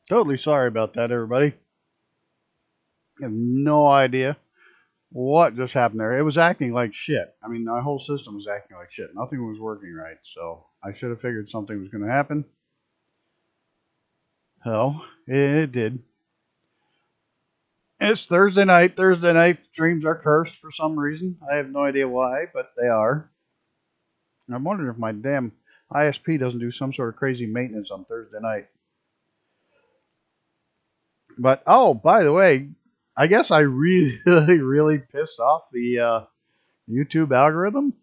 Totally sorry about that, everybody. I have no idea what just happened there. It was acting like shit. I mean, my whole system was acting like shit. Nothing was working right. So I should have figured something was going to happen. Hell, it did. It's Thursday night. Thursday night streams are cursed for some reason. I have no idea why, but they are. I'm wondering if my damn ISP doesn't do some sort of crazy maintenance on Thursday night. But oh, by the way, I guess I really, really pissed off the YouTube algorithm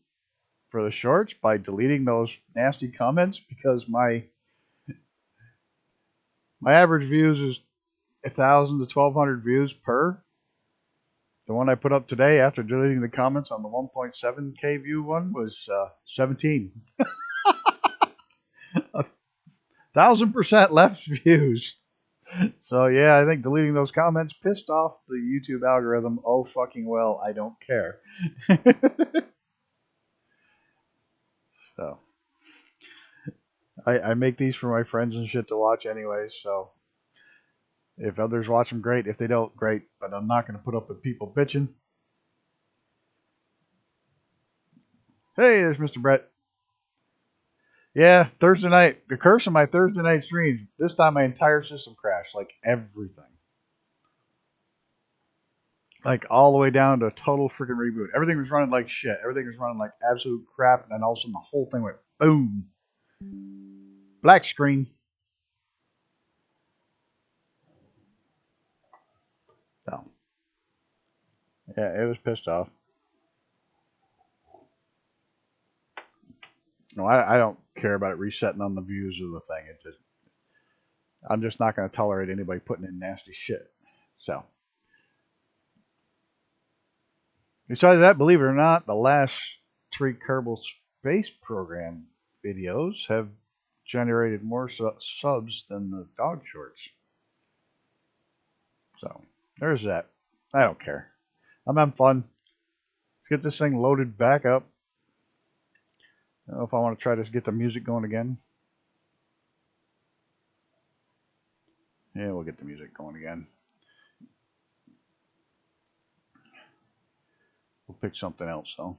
for the shorts by deleting those nasty comments because my average views is 1,000 to 1,200 views per. The one I put up today after deleting the comments on the 1.7K view one was 17. 1,000% less views. So yeah, I think deleting those comments pissed off the YouTube algorithm. Oh fucking well, I don't care. So I make these for my friends and shit to watch anyways. So if others watch them, great. If they don't, great. But I'm not going to put up with people bitching. Hey, there's Mr. Brett. Yeah, Thursday night. The curse of my Thursday night streams. This time my entire system crashed. Like everything. Like all the way down to a total freaking reboot. Everything was running like shit. Everything was running like absolute crap. And then all of a sudden the whole thing went boom. Black screen. So, yeah, it was pissed off. No, I don't care about it resetting on the views of the thing. I'm just not going to tolerate anybody putting in nasty shit. So, besides that, believe it or not, the last 3 Kerbal Space Program videos have generated more subs than the dog shorts. So, there's that. I don't care. I'm having fun. Let's get this thing loaded back up. I don't know if I want to try to get the music going again. Yeah, we'll get the music going again. We'll pick something else though.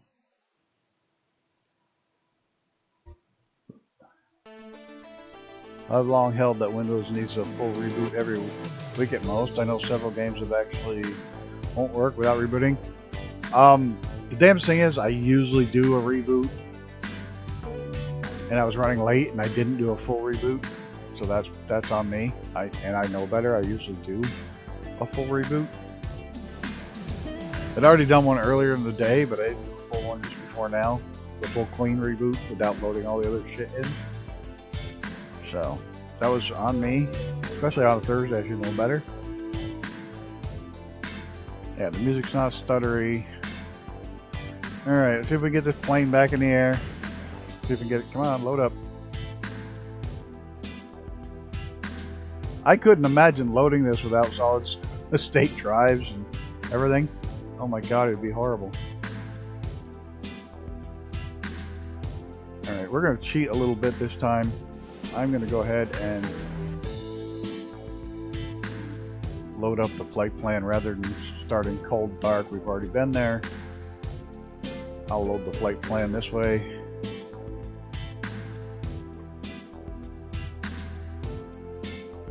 I've long held that Windows needs a full reboot every week at most. I know several games that actually won't work without rebooting. The damn thing is, I usually do a reboot, and I was running late, and I didn't do a full reboot, so that's on me. And I know better. I usually do a full reboot. I'd already done one earlier in the day, but I didn't do a full one just before now. The full clean reboot without loading all the other shit in. So that was on me, especially on a Thursday. I should know better. Yeah, the music's not stuttery. All right, let's see if we can get this plane back in the air. See if we can get it. Come on, load up. I couldn't imagine loading this without solid state drives and everything. Oh my god, it'd be horrible. All right, we're going to cheat a little bit this time. I'm going to go ahead and load up the flight plan rather than starting cold dark. We've already been there. I'll load the flight plan this way.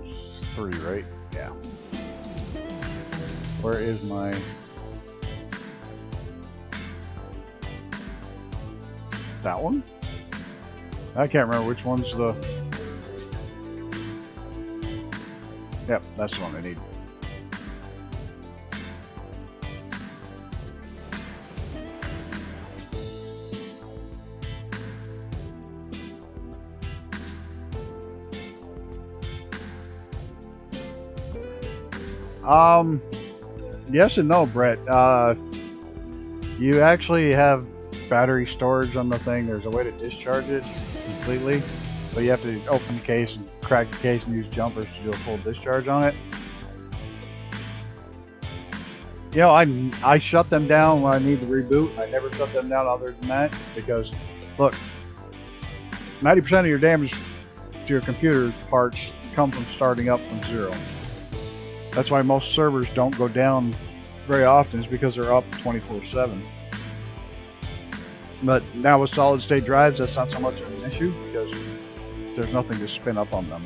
It's 3, right? Yeah. Where is my... That one? I can't remember which one's the... Yep, that's the one I need. Yes and no, Brett. You actually have battery storage on the thing. There's a way to discharge it completely, but you have to open the case and crack the case and use jumpers to do a full discharge on it. You know, I shut them down when I need to reboot. I never shut them down other than that because, look, 90% of your damage to your computer parts come from starting up from zero. That's why most servers don't go down very often, is because they're up 24/7. But now with solid state drives, that's not so much of an issue because there's nothing to spin up on them.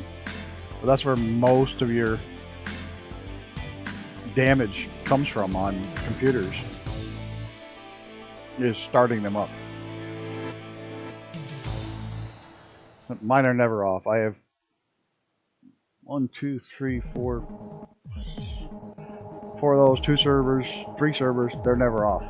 But that's where most of your damage comes from on computers, is starting them up. Mine are never off. I have 1, 2, 3, 4 of those, 2 servers, 3 servers, they're never off.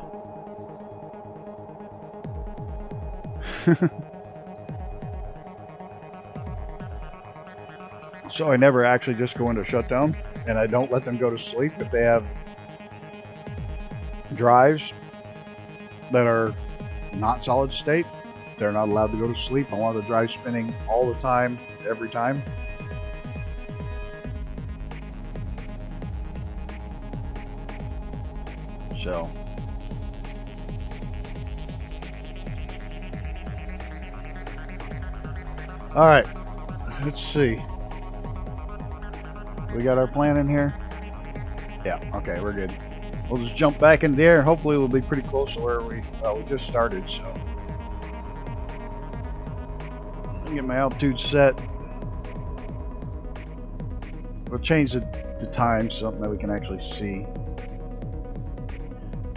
So I never actually just go into shutdown, and I don't let them go to sleep. If they have drives that are not solid state, they're not allowed to go to sleep. I want the drive spinning all the time, every time. So all right, let's see. We got our plan in here? Yeah, okay, we're good. We'll just jump back in the air. Hopefully we'll be pretty close to where we just started, so. Let me get my altitude set. We'll change the time to something that we can actually see.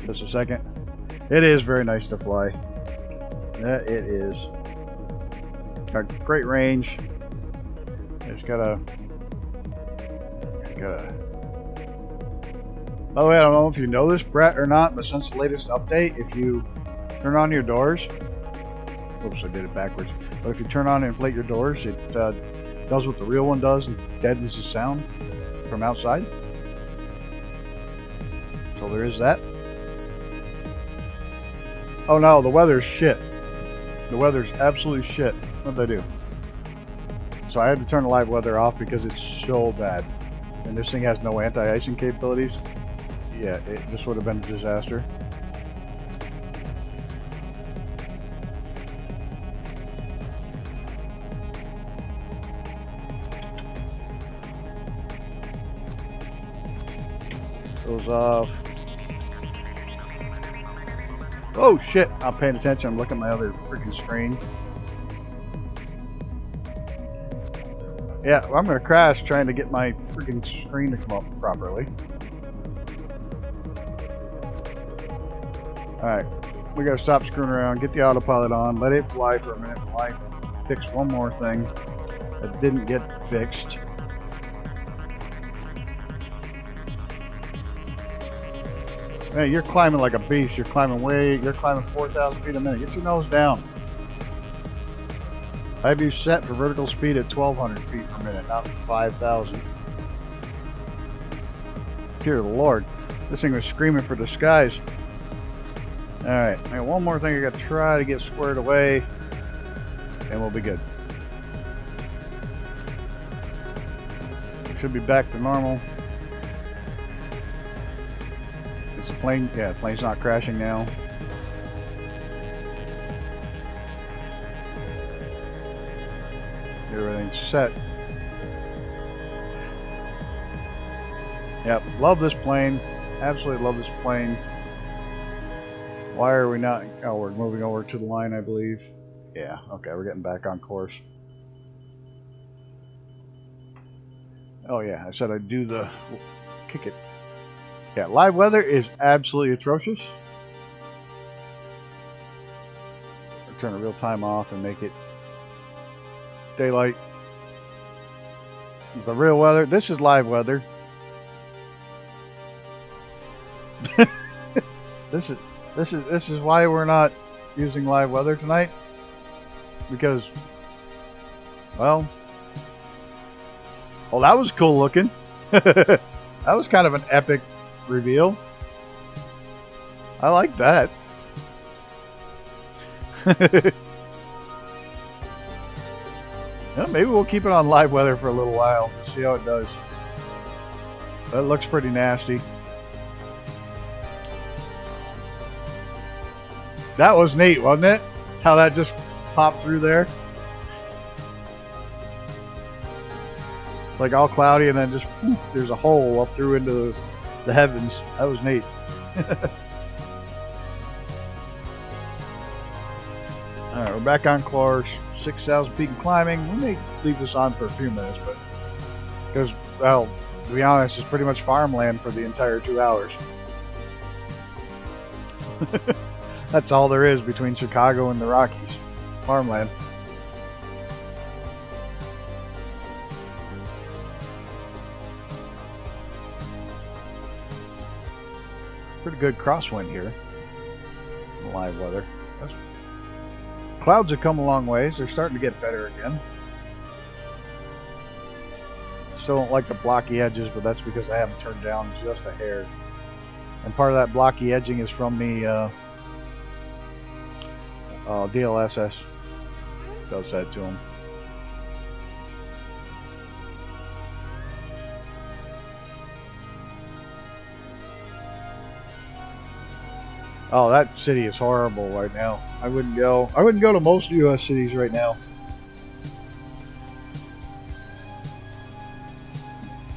Just a second. It is very nice to fly. Yeah, it is. Got great range. It's got a... Oh, I don't know if you know this, Brett, or not, but since the latest update, if you turn on your doors, oops, I did it backwards. But if you turn on and inflate your doors, it does what the real one does and deadens the sound from outside. So there is that. Oh no, the weather's shit. The weather's absolutely shit. What'd I do? So I had to turn the live weather off because it's so bad. And this thing has no anti-icing capabilities. Yeah, this would have been a disaster. Goes off. Oh shit, I'm paying attention. I'm looking at my other freaking screen. Yeah, well, I'm going to crash trying to get my freaking screen to come up properly. Alright, we got to stop screwing around, get the autopilot on, let it fly for a minute while I fix one more thing that didn't get fixed. Hey, you're climbing like a beast. You're climbing 4,000 feet a minute. Get your nose down. I have you set for vertical speed at 1,200 feet per minute, not 5,000. Dear Lord, this thing was screaming for the skies. Alright, I got one more thing I got to try to get squared away, and we'll be good. We should be back to normal. Is the plane? Yeah, the plane's not crashing now. Everything's set. Yep, love this plane. Absolutely love this plane. Why are we not? Oh, we're moving over to the line, I believe. Yeah, okay, we're getting back on course. Oh yeah, I said I'd do the kick it. Yeah, live weather is absolutely atrocious. I'll turn the real time off and make it daylight. The real weather. This is live weather. This is why we're not using live weather tonight, because, well, that was cool looking. That was kind of an epic reveal. I like that. Yeah, maybe we'll keep it on live weather for a little while to see how it does. That looks pretty nasty. That was neat, wasn't it? How that just popped through there. It's like all cloudy, and then just there's a hole up through into the heavens. That was neat. All right, we're back on course. 6,000 feet and climbing. We may leave this on for a few minutes, but because, well, to be honest, it's pretty much farmland for the entire 2 hours. That's all there is between Chicago and the Rockies. Farmland. Pretty good crosswind here. Live weather. Clouds have come a long ways. They're starting to get better again. Still don't like the blocky edges, but that's because I haven't turned down just a hair. And part of that blocky edging is from the DLSS. Does that to them. Oh, that city is horrible right now. I wouldn't go to most U.S. cities right now.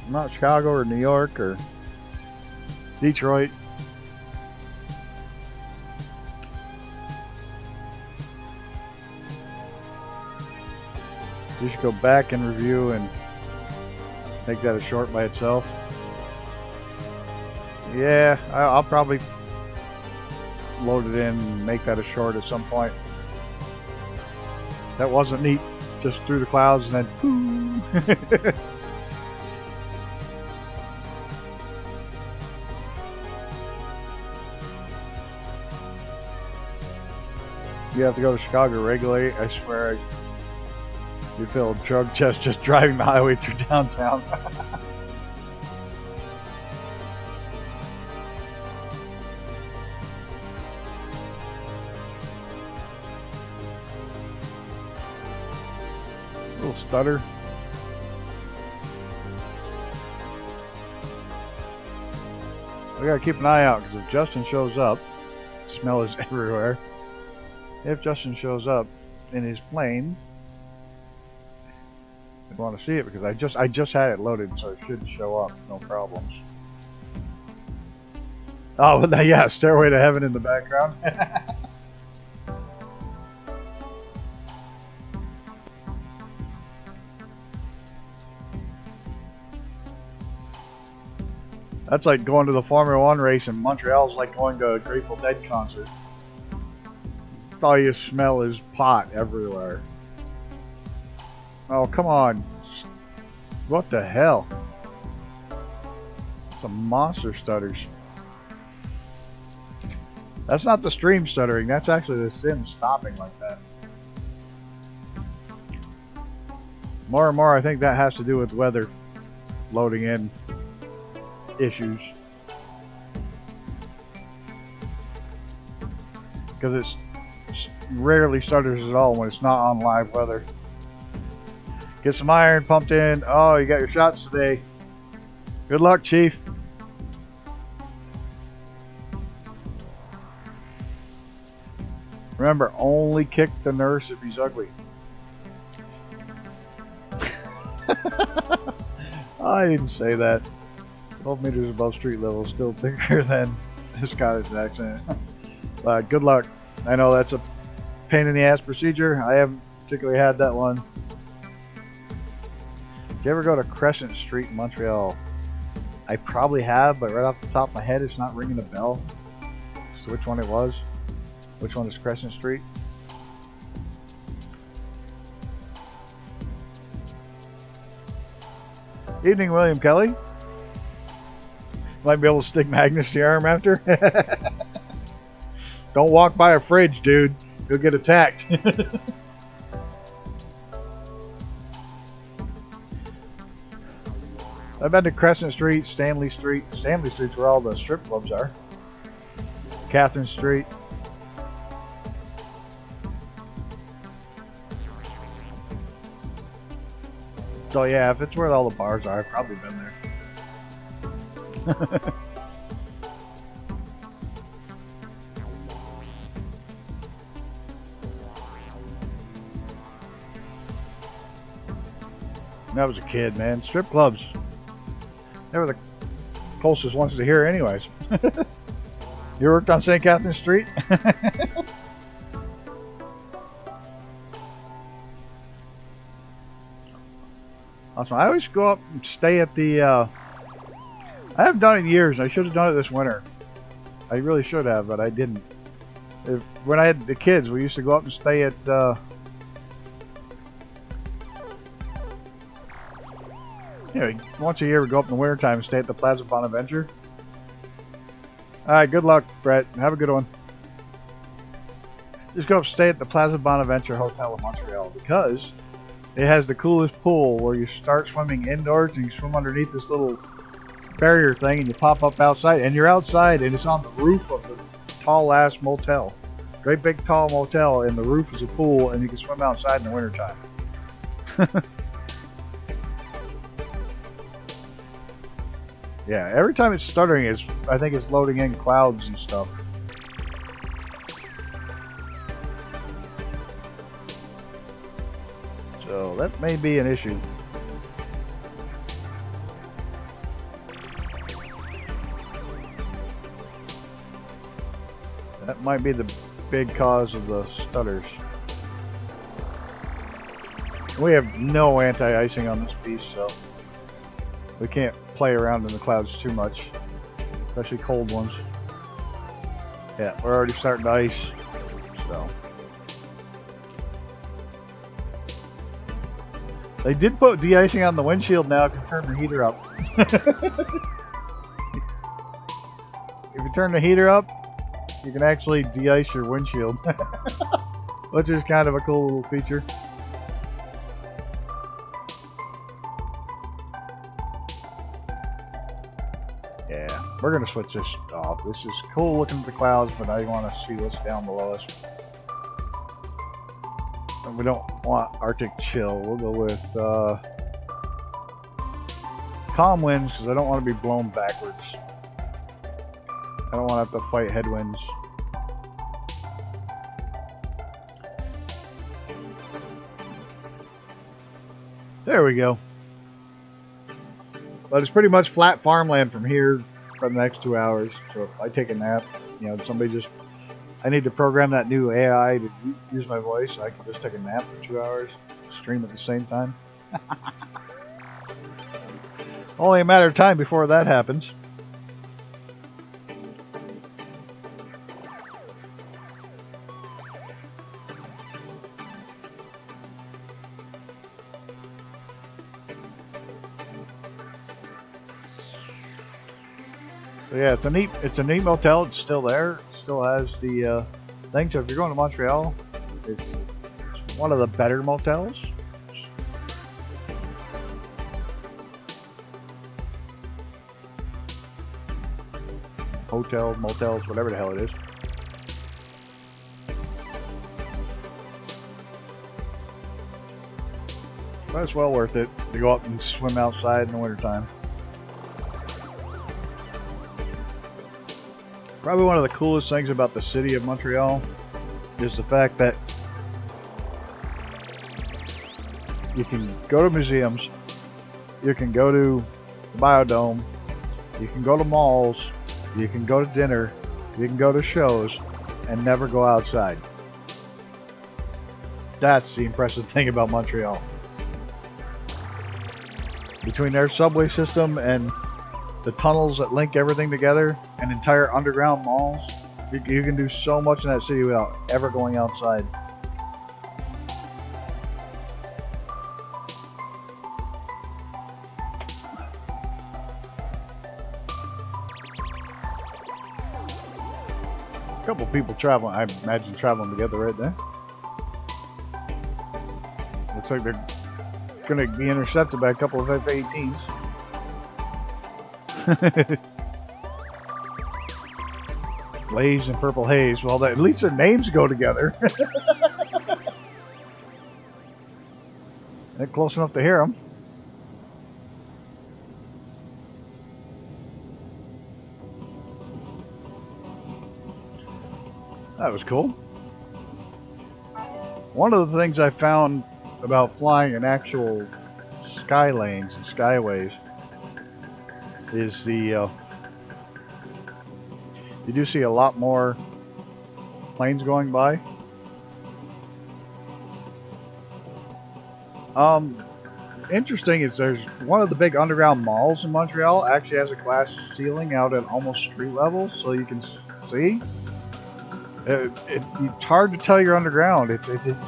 Not Chicago or New York or Detroit. You should go back and review and make that a short by itself. Yeah, I'll probably load it in and make that a short at some point. That wasn't neat. Just through the clouds and then boom. You have to go to Chicago regularly. I swear, you feel a drug test just driving the highway through downtown. Little stutter. We gotta keep an eye out because if Justin shows up, smell is everywhere. If Justin shows up in his plane, I'd want to see it because I just had it loaded, so it should show up, no problems. Oh, yeah, Stairway to Heaven in the background. That's like going to the Formula One race in Montreal is like going to a Grateful Dead concert. All you smell is pot everywhere. Oh, come on. What the hell? Some monster stutters. That's not the stream stuttering. That's actually the sim stopping like that. More and more, I think that has to do with weather loading in issues. Because it's rarely stutters at all when it's not on live weather. Get some iron pumped in. Oh, you got your shots today. Good luck, Chief. Remember, only kick the nurse if he's ugly. I didn't say that. 12 meters above street level, still bigger than the Scottish accent. But good luck. I know that's a pain in the ass procedure. I haven't particularly had that one. Did you ever go to Crescent Street in Montreal? I probably have, but right off the top of my head, it's not ringing a bell. So which one it was? Which one is Crescent Street? Evening, William Kelly. Might be able to stick magnets to your arm after. Don't walk by a fridge, dude. You'll get attacked. I've been to Crescent Street, Stanley Street. Stanley Street's where all the strip clubs are. Catherine Street. So yeah, if it's where all the bars are, I've probably been there. I was a kid, man. Strip clubs. They were the closest ones to here anyways. You worked on St. Catherine Street? Awesome. I always go up and stay at the, I haven't done it in years. I should have done it this winter. I really should have, but I didn't. When I had the kids, we used to go up and stay at, once a year we go up in the wintertime and stay at the Plaza Bonaventure. Alright, good luck, Brett. Have a good one. Just go up and stay at the Plaza Bonaventure Hotel in Montreal because it has the coolest pool where you start swimming indoors and you swim underneath this little barrier thing and you pop up outside and you're outside and it's on the roof of the tall ass motel. Great big tall motel and the roof is a pool and you can swim outside in the wintertime. Yeah, every time it's stuttering, I think it's loading in clouds and stuff. So that may be an issue. That might be the big cause of the stutters. We have no anti-icing on this piece, so we can't play around in the clouds too much, especially cold ones. Yeah, we're already starting to ice, so. They did put de-icing on the windshield now if you turn the heater up. If you turn the heater up, you can actually de-ice your windshield, which is kind of a cool little feature. Yeah, we're going to switch this off. This is cool looking at the clouds, but I want to see what's down below us. And we don't want Arctic chill. We'll go with calm winds because I don't want to be blown backwards. I don't want to have to fight headwinds. There we go. But it's pretty much flat farmland from here for the next 2 hours. So if I take a nap, you know, somebody just... I need to program that new AI to use my voice so I can just take a nap for 2 hours, stream at the same time. Only a matter of time before that happens. So yeah, it's a neat motel. It's still there. It still has the thing. So if you're going to Montreal, it's one of the better motels. Hotels, motels, whatever the hell it is. But it's well worth it to go up and swim outside in the wintertime. Probably one of the coolest things about the city of Montreal is the fact that you can go to museums, you can go to the Biodome, you can go to malls, you can go to dinner, you can go to shows, and never go outside. That's the impressive thing about Montreal. Between their subway system and the tunnels that link everything together and entire underground malls, you can do so much in that city without ever going outside. A couple people traveling, I imagine traveling together right there. Looks like they're going to be intercepted by a couple of F-18s. Blaze and Purple Haze. Well, at least their names go together. They're close enough to hear them. That was cool. One of the things I found about flying an actual sky lanes and skyways is the you do see a lot more planes going by. Interesting is there's one of the big underground malls in Montreal actually has a glass ceiling out at almost street level, so you can see. It's hard to tell you're underground. It's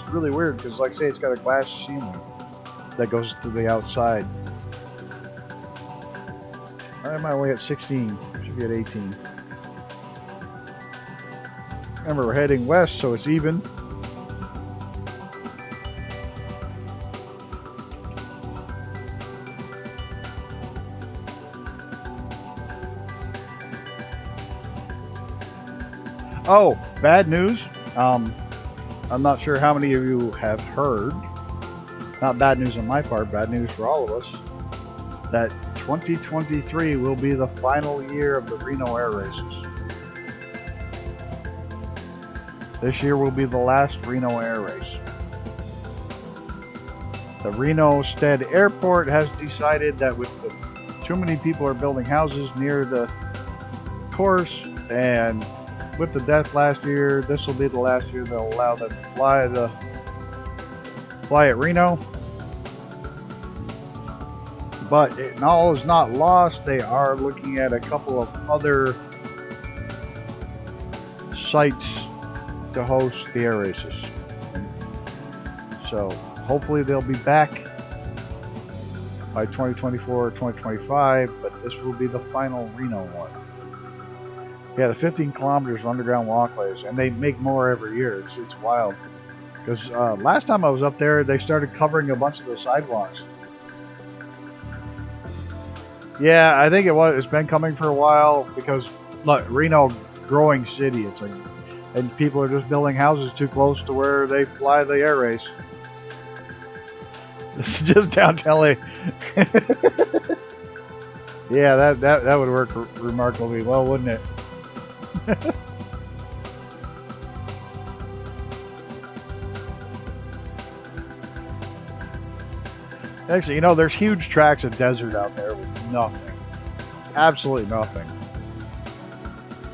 really weird because, like I say, it's got a glass ceiling that goes to the outside. I'm on my way at 16. Should be at 18. Remember, we're heading west, so it's even. Oh, bad news. I'm not sure how many of you have heard. Not bad news on my part, bad news for all of us. That 2023 will be the final year of the Reno Air Races. This year will be the last Reno Air Race. The Reno Stead Airport has decided that with too many people are building houses near the course, and with the death last year, this will be the last year they'll allow them to fly at Reno. But all is not lost. They are looking at a couple of other sites to host the air races. So hopefully they'll be back by 2024 or 2025, but this will be the final Reno one. Yeah, the 15 kilometers of underground walkways, and they make more every year. It's wild. Because last time I was up there, they started covering a bunch of the sidewalks. Yeah, I think it's been coming for a while because, look, Reno, growing city. It's like, and people are just building houses too close to where they fly the air race. This is just downtown LA. Yeah, that would work remarkably well, wouldn't it? Actually, you know, there's huge tracts of desert out there with nothing. Absolutely nothing.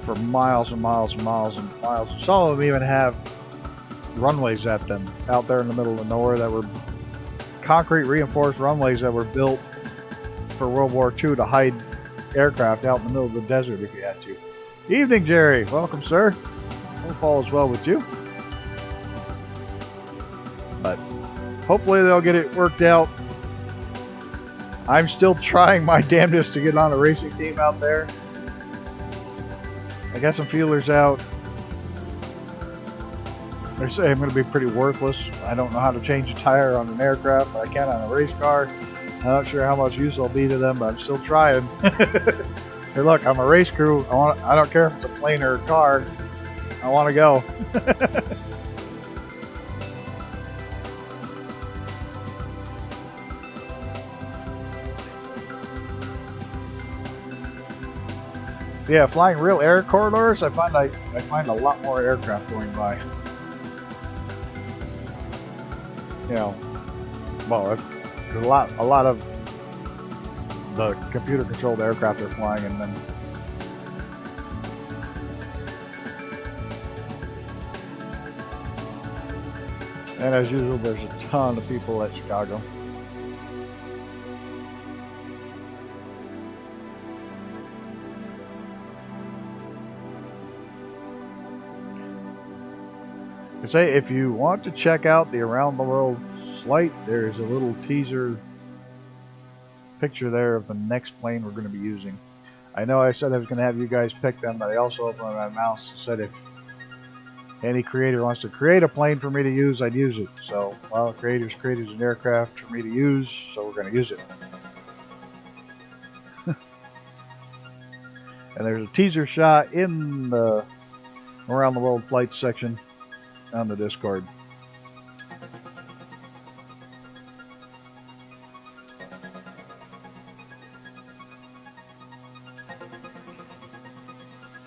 For miles and miles and miles and miles. Some of them even have runways at them out there in the middle of nowhere that were concrete reinforced runways that were built for World War II to hide aircraft out in the middle of the desert if you had to. Evening, Jerry. Welcome, sir. Hope all is well with you. But hopefully they'll get it worked out. I'm still trying my damnedest to get on a racing team out there. I got some feelers out. They say I'm going to be pretty worthless. I don't know how to change a tire on an aircraft, but I can on a race car. I'm not sure how much use I'll be to them, but I'm still trying. Say, look, I'm a race crew. I don't care if it's a plane or a car. I want to go. Yeah, flying real air corridors, I find a lot more aircraft going by. You know, well, there's a lot of the computer-controlled aircraft are flying, and then as usual, there's a ton of people at Chicago. Say if you want to check out the Around the World flight, there's a little teaser picture there of the next plane we're going to be using. I know I said I was going to have you guys pick them, but I also opened my mouth and said if any creator wants to create a plane for me to use, I'd use it. So, well, creators created an aircraft for me to use, so we're going to use it. And there's a teaser shot in the Around the World flight section on the Discord.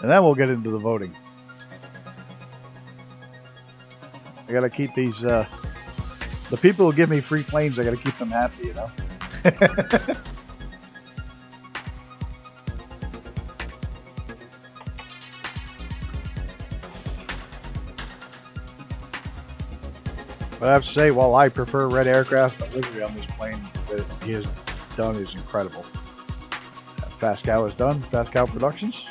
And then we'll get into the voting. I gotta keep these, the people who give me free planes, I gotta keep them happy, you know? But I have to say, while I prefer red aircraft, the livery on this plane that he has done is incredible. Fast Cow is done. Fast Cow Productions.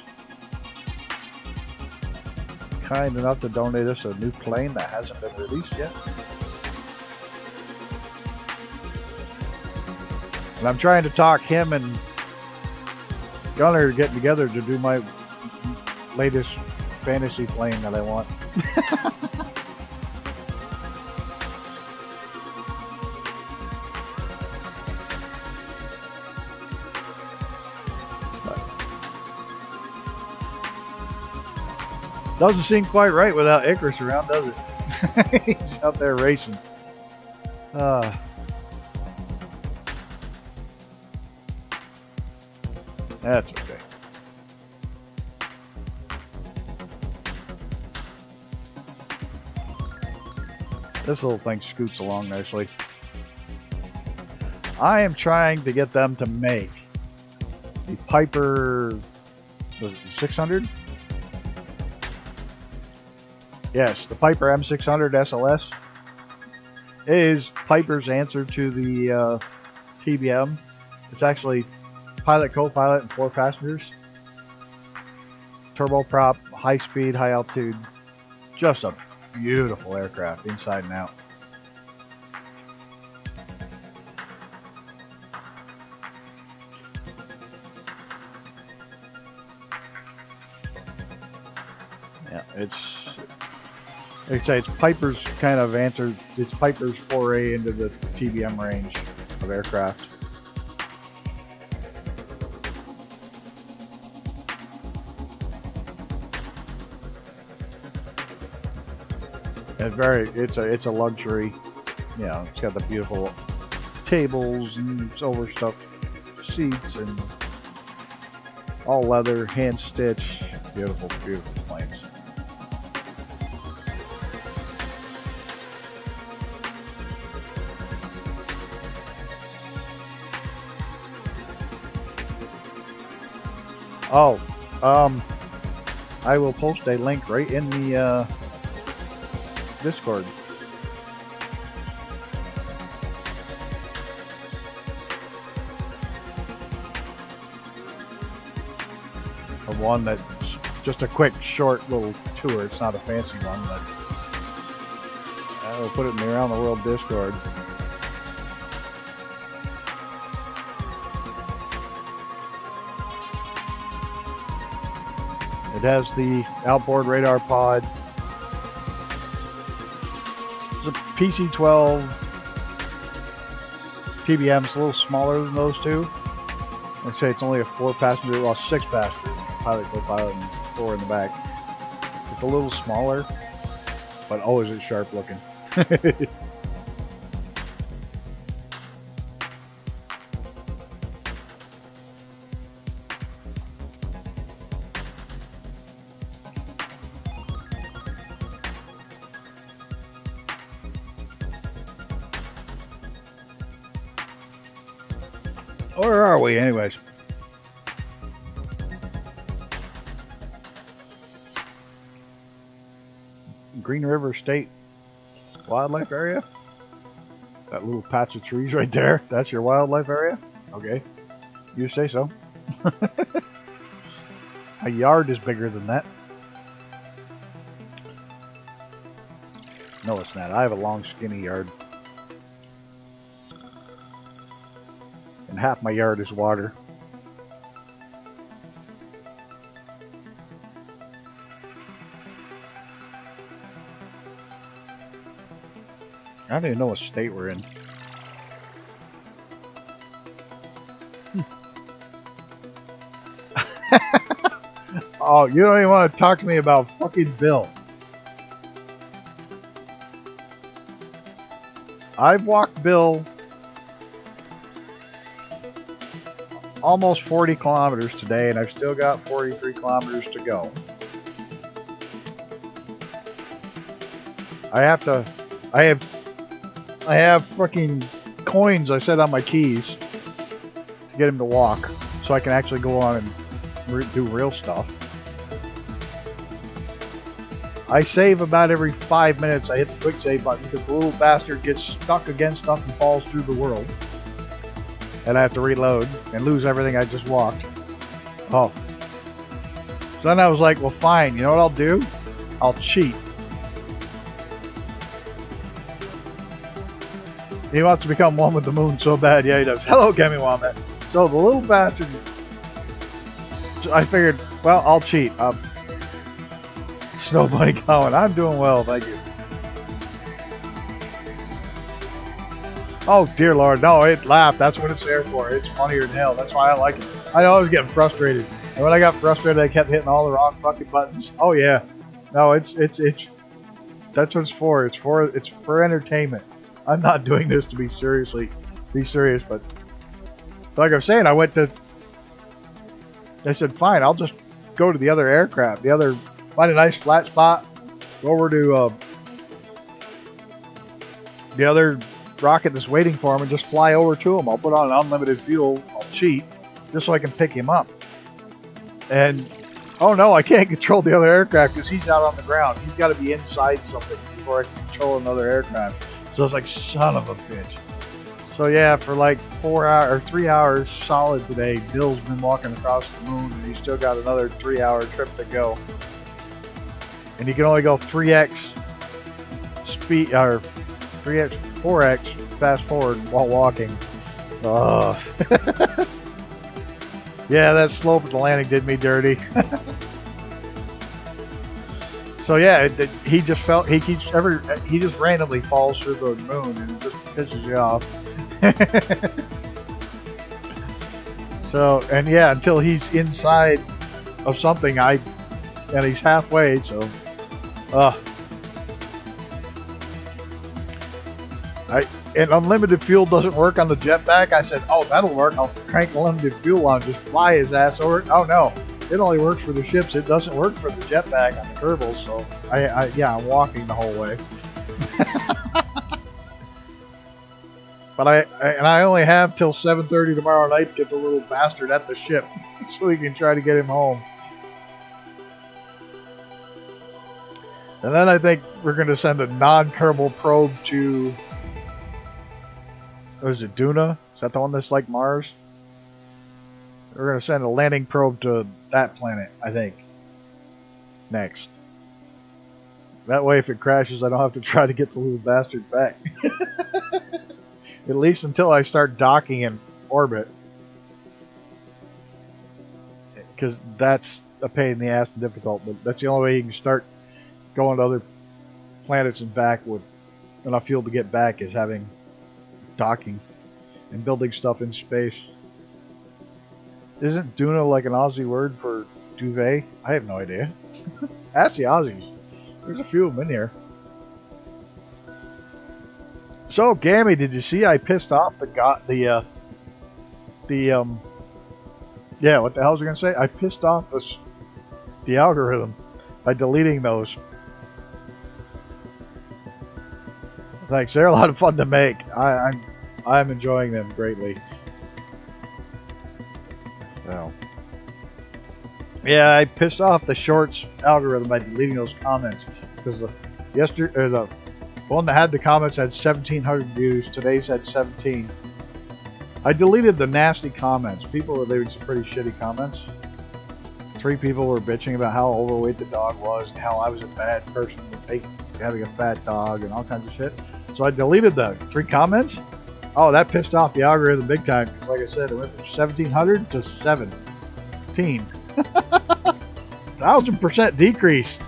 Kind enough to donate us a new plane that hasn't been released yet. And I'm trying to talk him and Gunner getting together to do my latest fantasy plane that I want. Doesn't seem quite right without Icarus around, does it? He's out there racing. That's okay. This little thing scoots along nicely. I am trying to get them to make the Piper 600. Yes, the Piper M600 SLS is Piper's answer to the TBM. It's actually pilot, co-pilot, and 4 passengers. Turboprop, high speed, high altitude. Just a beautiful aircraft inside and out. Yeah, like I say, it's Piper's kind of answer. It's Piper's foray into the TBM range of aircraft. It's a luxury. You know, it's got the beautiful tables and overstuffed seats and all leather, hand stitched. Beautiful, beautiful planes. Oh, I will post a link right in the Discord. The one that's just a quick, short little tour. It's not a fancy one, but I will put it in the Around the World Discord. It has the outboard radar pod. It's a PC-12 TBM. It's a little smaller than those two. I'd say it's only a 4-passenger, well, 6-passenger. Pilot, co-pilot, and 4 in the back. It's a little smaller, but always it's sharp looking. Where are we, anyways? Green River State Wildlife Area. That little patch of trees right there, that's your wildlife area? Okay, you say so. A yard is bigger than that. No, it's not. I have a long, skinny yard. And half my yard is water. I don't even know what state we're in. Oh, you don't even want to talk to me about fucking Bill. I've walked Bill almost 40 kilometers today, and I've still got 43 kilometers to go. I have fucking coins I set on my keys get him to walk, so I can actually go on and do real stuff. I save about every 5 minutes. I hit the quick save button because the little bastard gets stuck against stuff and falls through the world. And I have to reload and lose everything I just walked. Oh. So then I was like, well, fine. You know what I'll do? I'll cheat. He wants to become one with the moon so bad. Yeah, he does. Hello, Gemi Wombat. So the little bastard, I figured, well, I'll cheat. Snow Bunny going. I'm doing well, thank you. Oh, dear Lord. No, it laughed. That's what it's there for. It's funnier than hell. That's why I like it. I know I was getting frustrated. And when I got frustrated, I kept hitting all the wrong fucking buttons. Oh, yeah. No, it's that's what it's for. It's for entertainment. I'm not doing this to be serious, but like I'm saying, I said, fine, I'll just go to the other aircraft, find a nice flat spot, go over to the other rocket that's waiting for him and just fly over to him. I'll put on unlimited fuel, I'll cheat, just so I can pick him up. And, oh no, I can't control the other aircraft because he's out on the ground. He's got to be inside something before I can control another aircraft. So it's like, son of a bitch. So yeah, for like 4 hours or 3 hours solid today, Bill's been walking across the moon and he's still got another 3-hour trip to go. And he can only go 3x speed or 3x, 4x fast forward while walking. Ugh. Yeah, that slope at the landing did me dirty. So yeah, he just randomly falls through the moon and it just pisses you off. So, and yeah, until he's inside of something, and he's halfway, so, and unlimited fuel doesn't work on the jetpack. I said, oh, that'll work. I'll crank unlimited fuel on, just fly his ass over it. Oh no. It only works for the ships. It doesn't work for the jetpack on the Kerbals, so I'm walking the whole way. But I only have till 7:30 tomorrow night to get the little bastard at the ship, so we can try to get him home. And then I think we're going to send a non-Kerbal probe to, what is it, Duna? Is that the one that's like Mars? We're going to send a landing probe to that planet, I think, next. That way, if it crashes, I don't have to try to get the little bastard back. At least until I start docking in orbit. Because that's a pain in the ass and difficult, but that's the only way you can start going to other planets and back with enough fuel to get back, is having docking and building stuff in space. Isn't Duna like an Aussie word for duvet? I have no idea. Ask the Aussies. There's a few of them in here. So, Gammy, did you see I pissed off yeah, what the hell was I going to say? I pissed off the algorithm by deleting those. Thanks. They're a lot of fun to make. I'm enjoying them greatly. So, yeah, I pissed off the shorts algorithm by deleting those comments because the one that had the comments had 1,700 views. Today's had 17. I deleted the nasty comments. People were leaving some pretty shitty comments. 3 people were bitching about how overweight the dog was and how I was a bad person for having a fat dog and all kinds of shit. So I deleted the 3 comments. Oh, that pissed off the algorithm big time. Like I said, it went from 1,700 to 17. 1,000% decrease.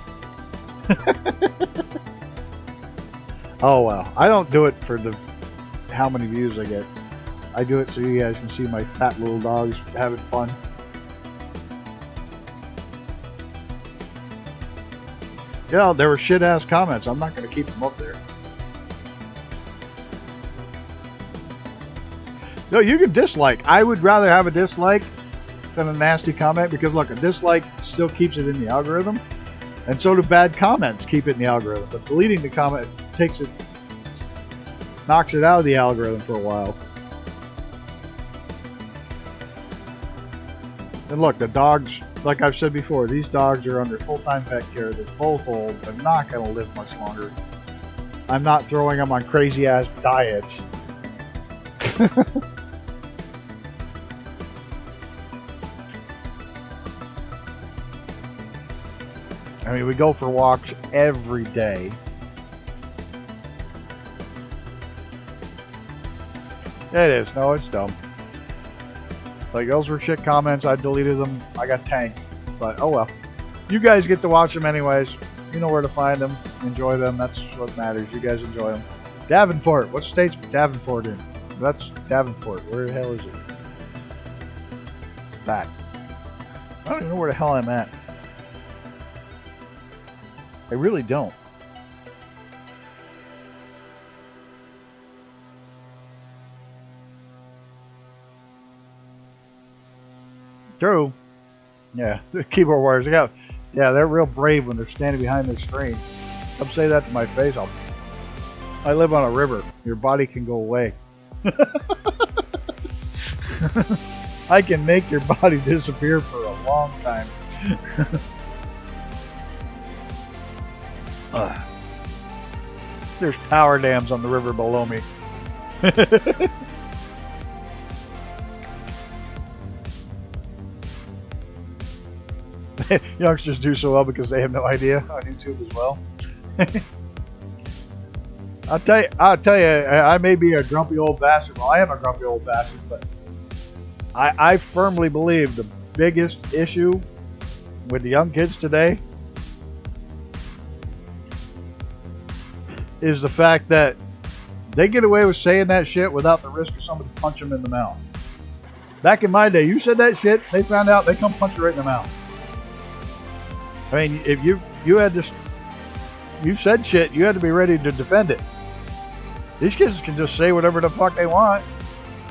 Oh well, I don't do it for how many views I get. I do it so you guys can see my fat little dogs having fun. Yeah, there were shit ass comments. I'm not going to keep them up there. No, you can dislike. I would rather have a dislike than a nasty comment because look, a dislike still keeps it in the algorithm, and so do bad comments keep it in the algorithm. But deleting the comment knocks it out of the algorithm for a while. And look, the dogs, like I've said before, these dogs are under full-time vet care. They're both old. They're not going to live much longer. I'm not throwing them on crazy-ass diets. I mean, we go for walks every day. It is. No, it's dumb. Like, those were shit comments. I deleted them. I got tanked. But, oh well. You guys get to watch them anyways. You know where to find them. Enjoy them. That's what matters. You guys enjoy them. Davenport. What state's Davenport in? That's Davenport. Where the hell is it? That. I don't even know where the hell I'm at. I really don't. True. Yeah, the keyboard warriors. Yeah, they're real brave when they're standing behind their screen. Come say that to my face. I live on a river. Your body can go away. I can make your body disappear for a long time. There's power dams on the river below me. Youngsters do so well because they have no idea on YouTube as well. I'll tell you, I may be a grumpy old bastard. Well, I am a grumpy old bastard, but I firmly believe the biggest issue with the young kids today is the fact that they get away with saying that shit without the risk of somebody punch them in the mouth. Back in my day, you said that shit, they found out, they come punch you right in the mouth. I mean, if you had this, you said shit, you had to be ready to defend it. These kids can just say whatever the fuck they want,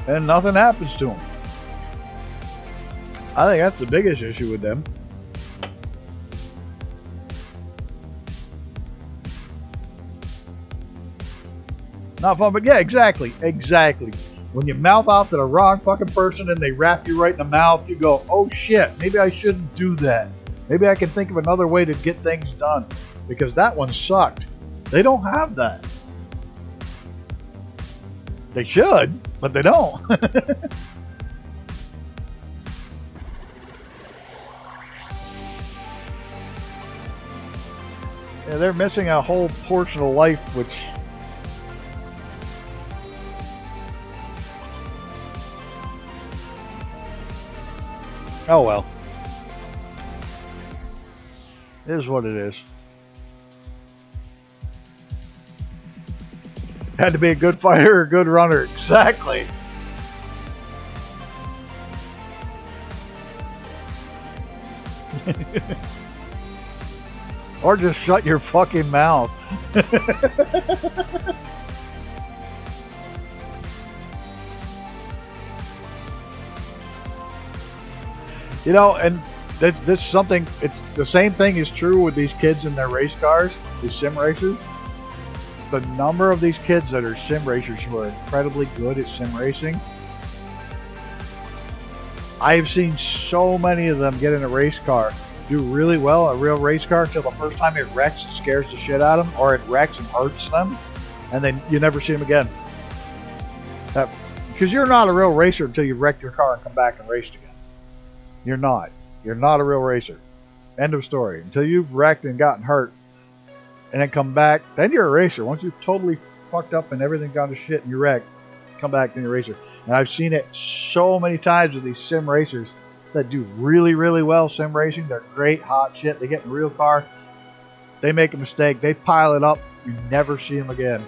and nothing happens to them. I think that's the biggest issue with them. Not fun, but yeah, exactly. When you mouth off to the wrong fucking person and they rap you right in the mouth, you go, oh shit, maybe I shouldn't do that. Maybe I can think of another way to get things done. Because that one sucked. They don't have that. They should, but they don't. Yeah, they're missing a whole portion of life, which... Oh well. It is what it is. Had to be a good fighter or a good runner. Exactly. Or just shut your fucking mouth. You know, and that's something, it's the same thing is true with these kids in their race cars, these sim racers. The number of these kids that are sim racers who are incredibly good at sim racing, I've seen so many of them get in a race car, do really well, a real race car, until the first time it wrecks, it scares the shit out of them, or it wrecks and hurts them, and then you never see them again. Because you're not a real racer until you wreck your car and come back and race again. You're not. You're not a real racer. End of story. Until you've wrecked and gotten hurt and then come back, then you're a racer. Once you've totally fucked up and everything gone to shit and you wreck, come back and you're a racer. And I've seen it so many times with these sim racers that do really, really well sim racing. They're great, hot shit. They get in a real car. They make a mistake. They pile it up. You never see them again.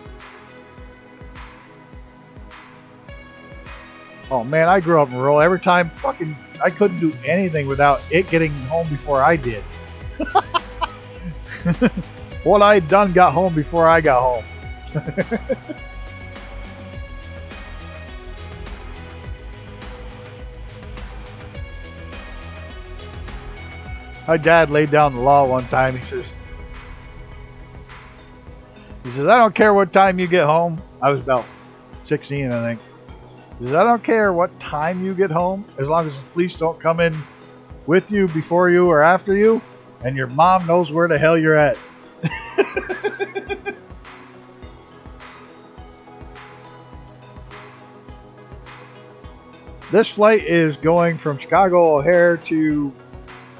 Oh man, I grew up in rural. Every time fucking I couldn't do anything without it getting home before I did. What I had done got home before I got home. My dad laid down the law one time. He says, I don't care what time you get home. I was about 16, I think. He says, I don't care what time you get home, as long as the police don't come in with you, before you, or after you, and your mom knows where the hell you're at. This flight is going from Chicago O'Hare to...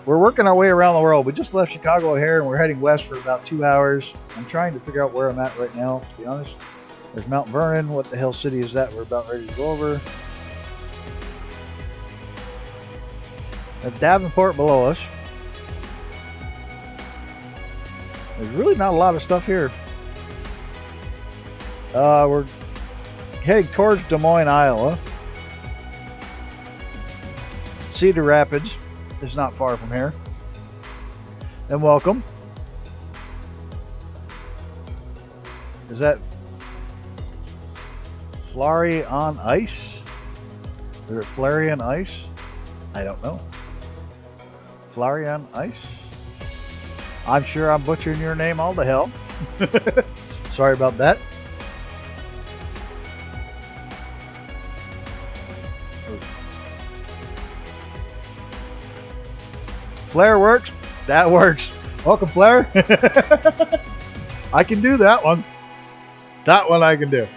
We're working our way around the world. We just left Chicago O'Hare and we're heading west for about 2 hours. I'm trying to figure out where I'm at right now, to be honest. There's Mount Vernon. What the hell city is that we're about ready to go over? There's Davenport below us. There's really not a lot of stuff here. We're heading towards Des Moines, Iowa. Cedar Rapids is not far from here. And welcome. Is that Flurry on Ice? Is it Flurry on Ice? I don't know. Flurry on Ice? I'm sure I'm butchering your name all to hell. Sorry about that. Flare works. That works. Welcome, Flare. I can do that one. That one I can do.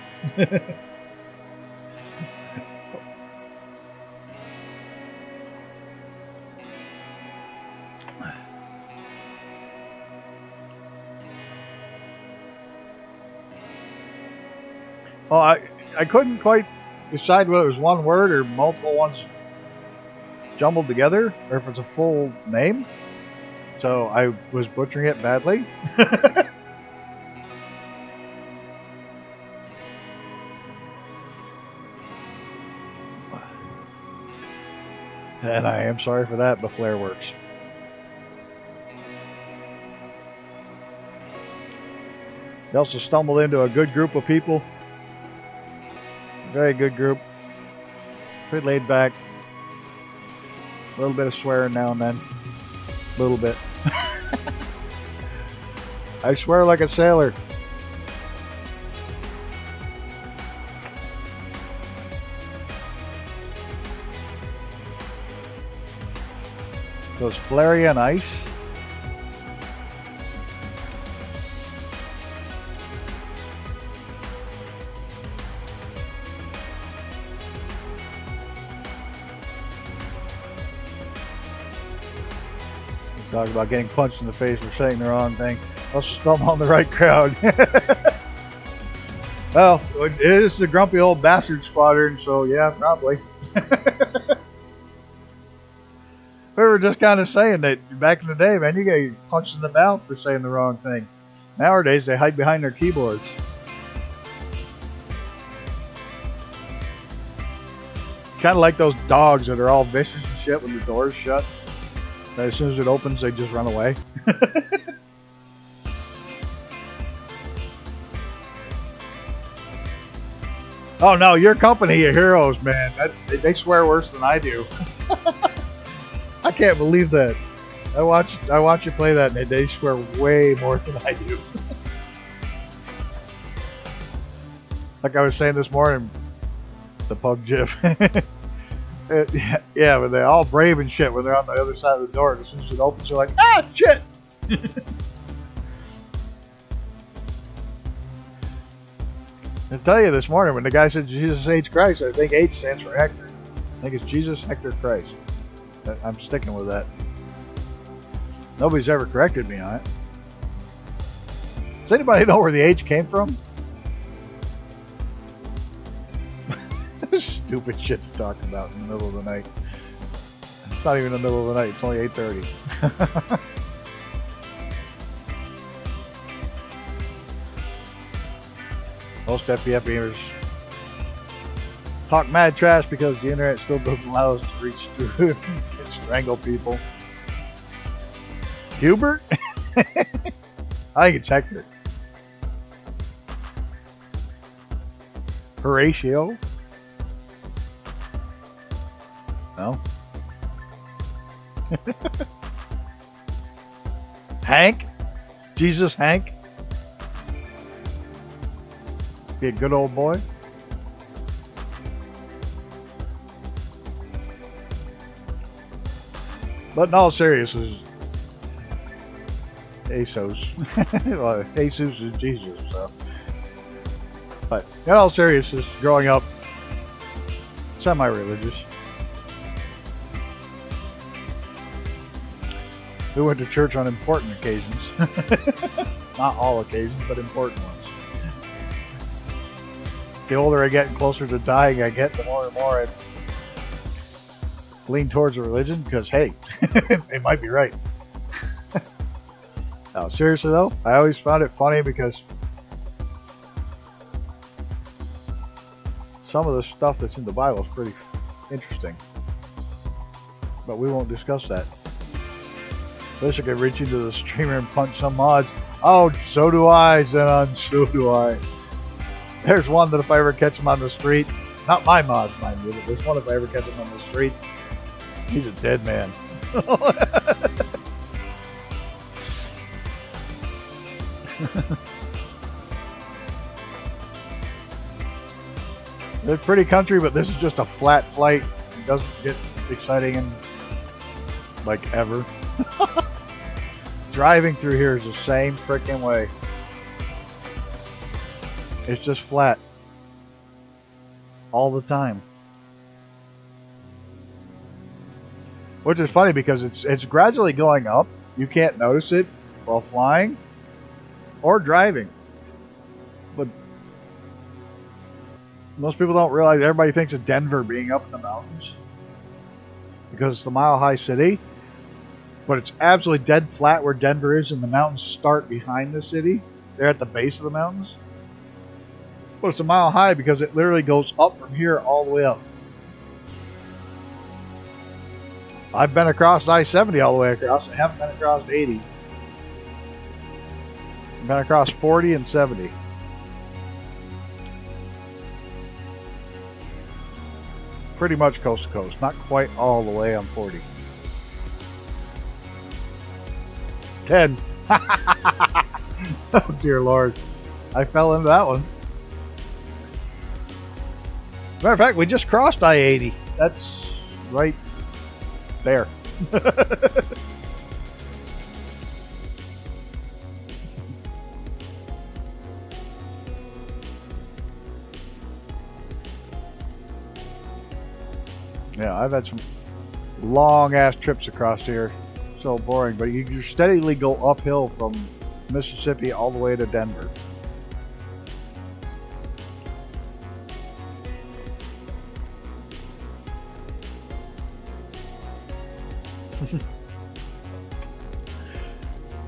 Well, I couldn't quite decide whether it was one word or multiple ones jumbled together, or if it's a full name. So I was butchering it badly. And I am sorry for that, but Flare works. They also stumbled into a good group of people. Very good group. Pretty laid back. A little bit of swearing now and then. A little bit. I swear like a sailor. Those Flurry on Ice. Talk about getting punched in the face for saying the wrong thing. Also stumble on the right crowd. Well, it is the grumpy old bastard squadron, so yeah, probably. We were just kind of saying that back in the day, man, you get punched in the mouth for saying the wrong thing. Nowadays, they hide behind their keyboards. Kind of like those dogs that are all vicious and shit when the door's shut. As soon as it opens, they just run away. Oh no, your company of heroes, man. They swear worse than I do. I can't believe that. I watch you play that, and they swear way more than I do. Like I was saying this morning, the pub gif. Yeah, but they're all brave and shit when they're on the other side of the door. And as soon as it opens, they're like, ah, shit! I tell you this morning, when the guy said Jesus H. Christ, I think H stands for Hector. I think it's Jesus Hector Christ. I'm sticking with that. Nobody's ever corrected me on it. Does anybody know where the H came from? Stupid shit to talk about in the middle of the night. It's not even the middle of the night. It's only 8:30. Most FBF gamers talk mad trash because the internet still doesn't allow us to reach through and strangle people. Hubert? I think it's Hector. Horatio? No. Hank? Jesus Hank? Be a good old boy. But in all seriousness, Jesus. Well, Jesus is Jesus, so. But in all seriousness, growing up, semi-religious. We went to church on important occasions. Not all occasions, but important ones. The older I get and closer to dying I get, the more and more I lean towards a religion because, hey, they might be right. No, seriously though, I always found it funny because some of the stuff that's in the Bible is pretty interesting. But we won't discuss that. Wish I could reach into the streamer and punch some mods. Oh, so do I, Zenon, so do I. There's one that if I ever catch him on the street, not my mods, mind you, but there's one if I ever catch him on the street, he's a dead man. It's pretty country, but this is just a flat flight. It doesn't get exciting and like ever. Driving through here is the same freaking way. It's just flat all the time, which is funny because it's gradually going up. You can't notice it while flying or driving, but most people don't realize. Everybody thinks of Denver being up in the mountains because it's the mile-high city, but it's absolutely dead flat where Denver is, and the mountains start behind the city. They're at the base of the mountains. But it's a mile high because it literally goes up from here all the way up. I've been across I-70 all the way across. I haven't been across 80. I've been across 40 and 70. Pretty much coast to coast. Not quite all the way on 40. 10. Oh dear Lord. I fell into that one. Matter of fact, we just crossed I-80. That's right there. Yeah, I've had some long ass trips across here. So boring, but you steadily go uphill from Mississippi all the way to Denver.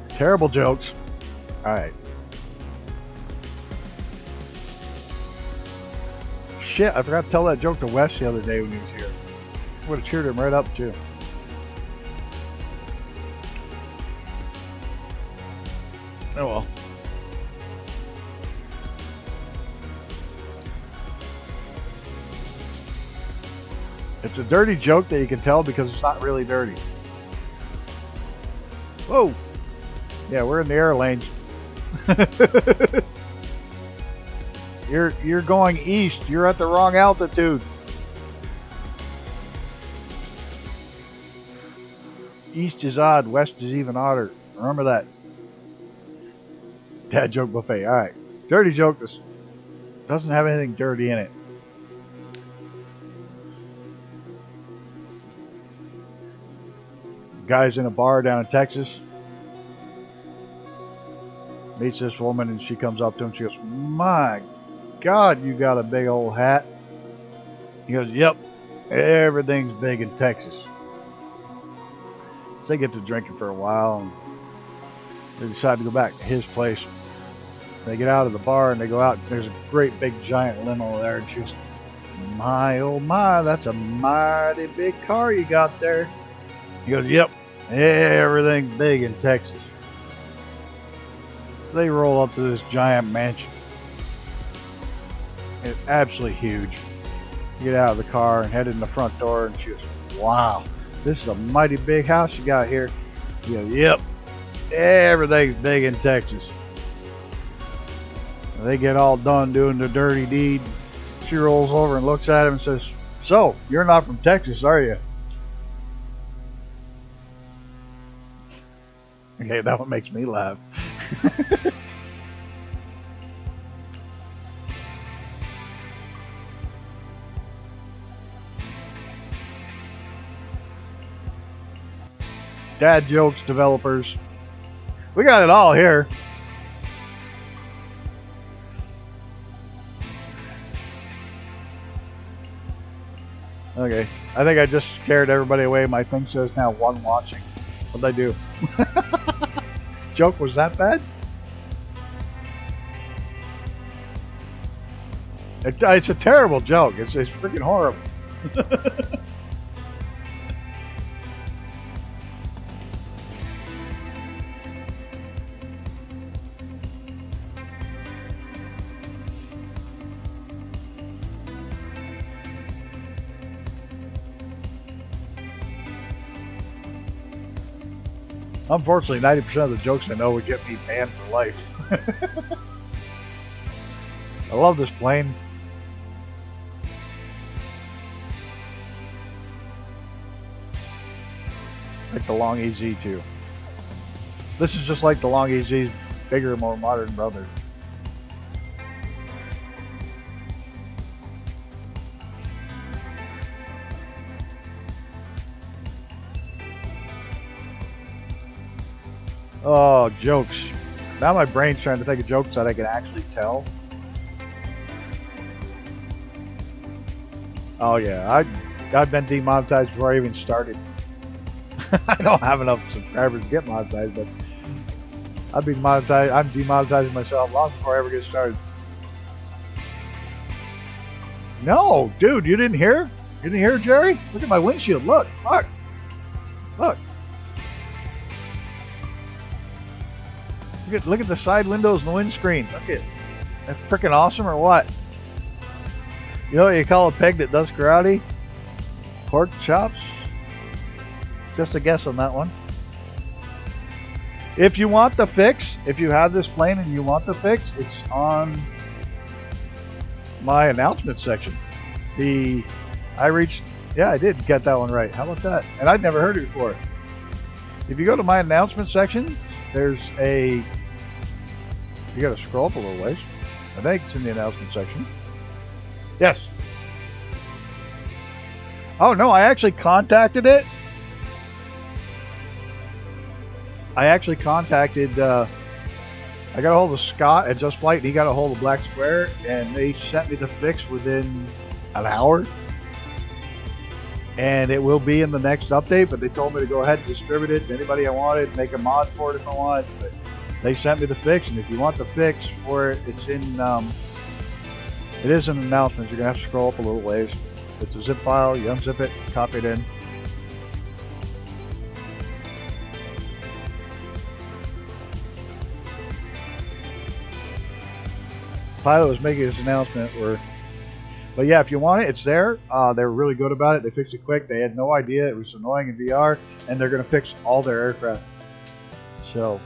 Terrible jokes. Alright. Shit, I forgot to tell that joke to Wes the other day when he was here. Would have cheered him right up too. Oh well. It's a dirty joke that you can tell because it's not really dirty. Whoa! Yeah, we're in the air lanes. You're going east. You're at the wrong altitude. East is odd, west is even odder. Remember that. Dad joke buffet. Alright. Dirty joke doesn't have anything dirty in it. Guy's in a bar down in Texas. Meets this woman and she comes up to him. She goes, "My God, you got a big old hat." He goes, "Yep, everything's big in Texas." So they get to drinking for a while and they decide to go back to his place. They get out of the bar and they go out. There's a great big giant limo there, and she goes, "My oh my, that's a mighty big car you got there." He goes, "Yep, everything's big in Texas." They roll up to this giant mansion. It's absolutely huge. Get out of the car and head in the front door, and she goes, "Wow, this is a mighty big house you got here." He goes, "Yep, everything's big in Texas." They get all done doing the dirty deed. She rolls over and looks at him and says, "So, you're not from Texas, are you?" Okay, that one makes me laugh. Dad jokes, developers. We got it all here. Okay, I think I just scared everybody away. My thing says now 1 watching. What'd I do? Joke was that bad? It's a terrible joke. It's freaking horrible. Unfortunately, 90% of the jokes I know would get me banned for life. I love this plane. Like the Long EZ too. This is just like the Long EZ's bigger, more modern brother. Oh, jokes. Now my brain's trying to think of jokes that I can actually tell. Oh yeah, I've been demonetized before I even started. I don't have enough subscribers to get monetized, but I've been monetized. I'm demonetizing myself long before I ever get started. No, dude, you didn't hear? You didn't hear, Jerry? Look at my windshield. Look, look, look. Look at the side windows and the windscreen. Look at that, freaking awesome or what? You know what you call a pig that does karate? Pork chops? Just a guess on that one. If you want the fix, if you have this plane and you want the fix, it's on my announcement section. Yeah, I did get that one right. How about that? And I'd never heard it before. If you go to my announcement section, there's you gotta scroll up a little ways. I think it's in the announcement section. Yes. Oh no, I actually contacted it. I actually contacted, I got a hold of Scott at Just Flight, and he got a hold of Black Square, and they sent me the fix within an hour. And it will be in the next update, but they told me to go ahead and distribute it to anybody I wanted, make a mod for it if I want. But they sent me the fix, and if you want the fix for it, it is in announcements. You're gonna have to scroll up a little ways. It's a zip file. You unzip it, copy it in. Pilot was making his announcement but yeah, if you want it, it's there. They were really good about it. They fixed it quick. They had no idea it was annoying in VR, and they're going to fix all their aircraft. So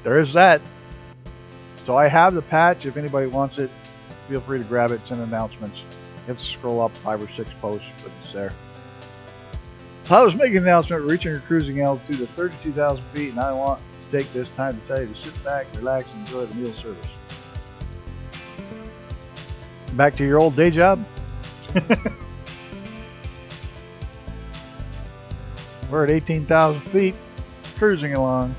there is that. So I have the patch. If anybody wants it, feel free to grab it. It's in announcements. You have to scroll up 5 or 6 posts, but it's there. Pilot was making an announcement reaching a cruising altitude of 32,000 feet, and I want to take this time to tell you to sit back, relax, and enjoy the meal service. Back to your old day job. We're at 18,000 feet, cruising along.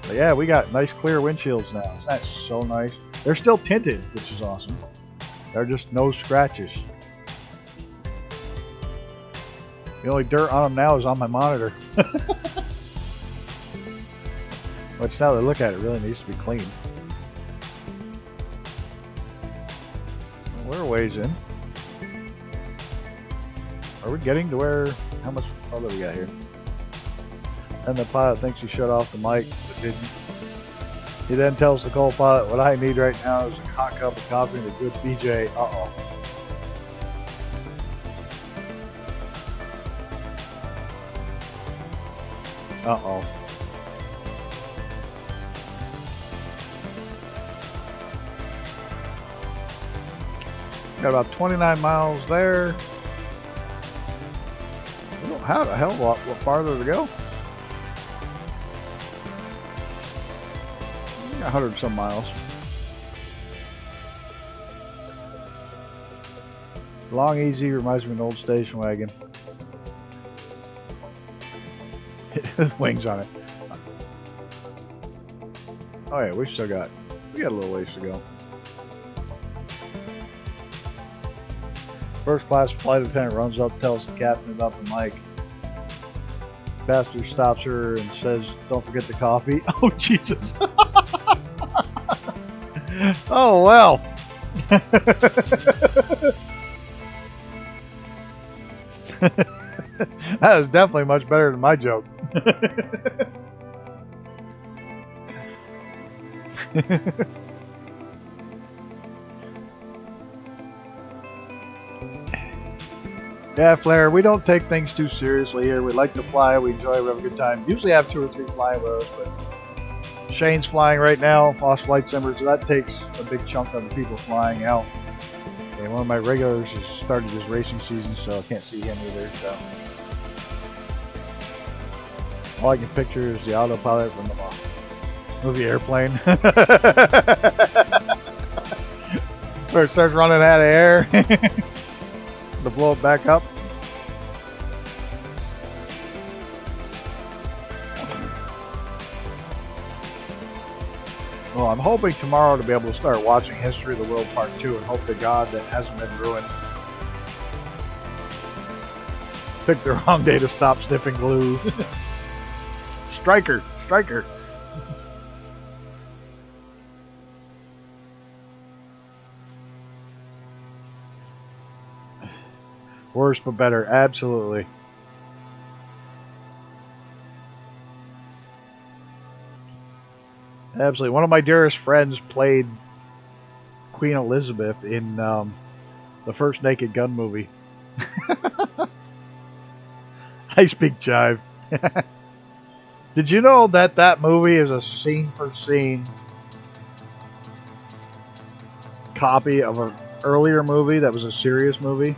But yeah, we got nice clear windshields now. Isn't that so nice? They're still tinted, which is awesome. There are just no scratches. The only dirt on them now is on my monitor. Which now that I look at it, really needs to be clean. We're a ways in. Are we getting to where? How much farther we got here? And the pilot thinks he shut off the mic, but didn't. He then tells the co-pilot, "What I need right now is a hot cup of coffee and a good BJ." Uh-oh. Uh-oh. Got about 29 miles there. We don't have a hell of a lot farther to go. 100 some miles. Long Easy reminds me of an old station wagon. With wings on it. Oh yeah, we got a little ways to go. First class flight attendant runs up, tells the captain about the mic. Passenger stops her and says, "Don't forget the coffee." Oh Jesus! Oh well. That is definitely much better than my joke. Yeah, Flair, we don't take things too seriously here. We like to fly, we enjoy, we have a good time. Usually have 2 or 3 flying with us, but Shane's flying right now, Foss Flight Simmers, so that takes a big chunk of the people flying out. And one of my regulars has started his racing season, so I can't see him either. So all I can picture is the autopilot from the movie Airplane. Where it starts running out of air to blow it back up. Well, I'm hoping tomorrow to be able to start watching History of the World Part 2 and hope to God that hasn't been ruined. Picked the wrong day to stop sniffing glue. Striker! Worse but better, absolutely. Absolutely. One of my dearest friends played Queen Elizabeth in the first Naked Gun movie. I speak jive. Did you know that that movie is a scene-for-scene copy of an earlier movie that was a serious movie?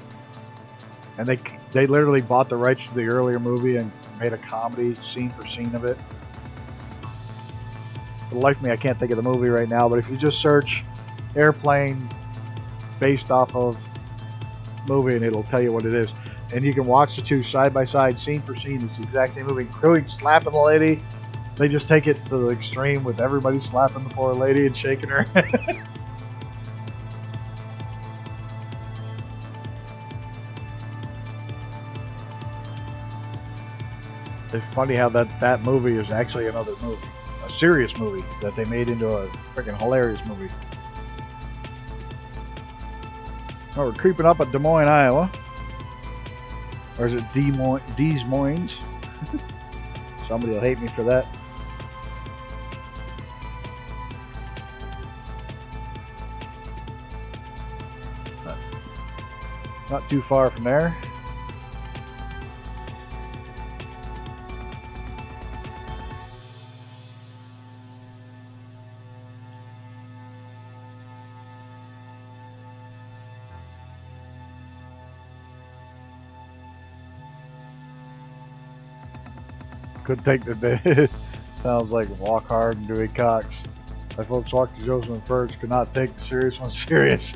And they literally bought the rights to the earlier movie and made a comedy scene-for-scene of it. For the life of me, I can't think of the movie right now, but if you just search Airplane based off of movie, and it'll tell you what it is. And you can watch the two side by side, scene for scene. It's the exact same movie, including slapping the lady. They just take it to the extreme with everybody slapping the poor lady and shaking her. It's funny how that movie is actually another movie. A serious movie that they made into a freaking hilarious movie. Oh, we're creeping up at Des Moines, Iowa. Or is it Des Moines? Somebody will hate me for that. Not too far from there. Couldn't take the day. Sounds like walk hard and Dewey Cox. My folks walk to Joseph first, could not take the serious one serious.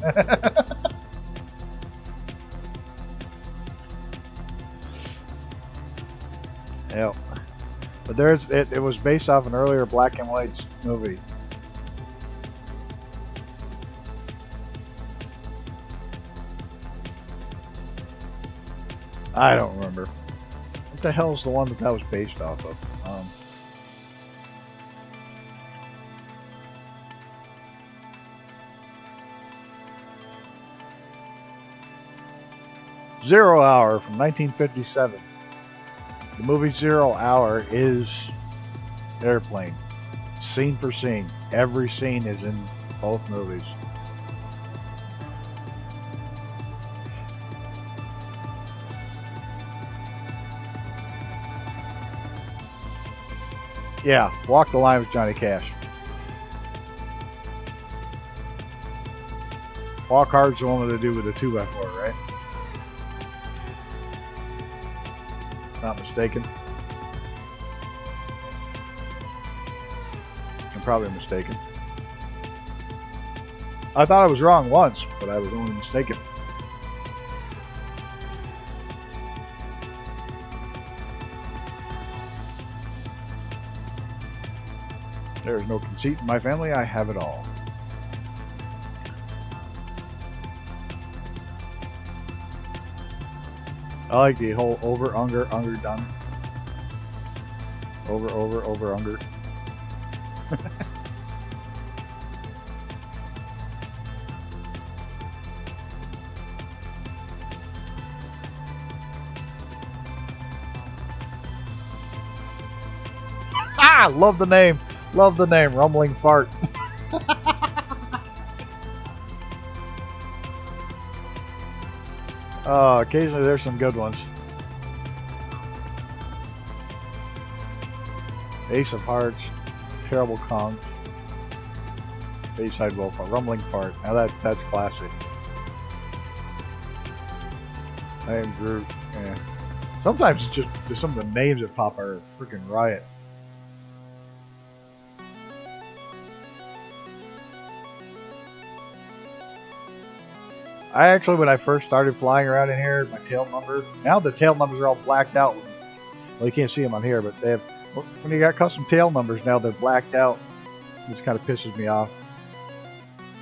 Yeah, but it was based off an earlier black and white movie. I don't remember. What the hell is the one that was based off of? 0 Hour from 1957. The movie 0 Hour is Airplane. Scene for scene. Every scene is in both movies. Yeah, Walk the Line with Johnny Cash. Walk hard's the one to do with the 2x4, right? Not mistaken. I'm probably mistaken. I thought I was wrong once, but I was only mistaken. There is no conceit in my family. I have it all. I like the whole over, under, done. Over, under. Ah, love the name. Love the name, Rumbling Fart. Occasionally there's some good ones. Ace of Hearts, Terrible Kong, Bayside Wolf, Rumbling Fart. Now that's classic. I am Groot. Yeah. Sometimes it's just some of the names that pop are freaking riot. I actually, when I first started flying around in here, my tail number, now the tail numbers are all blacked out. Well, you can't see them on here, but they have, when you got custom tail numbers now, they're blacked out. It just kind of pisses me off.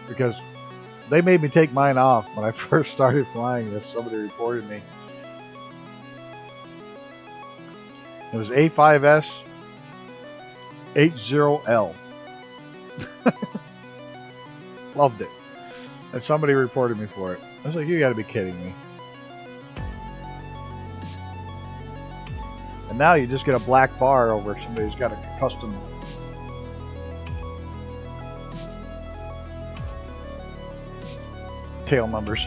Because they made me take mine off when I first started flying this. Somebody reported me. It was A5S 80L. Loved it. And somebody reported me for it. I was like, you gotta be kidding me. And now you just get a black bar over somebody's got a custom tail numbers.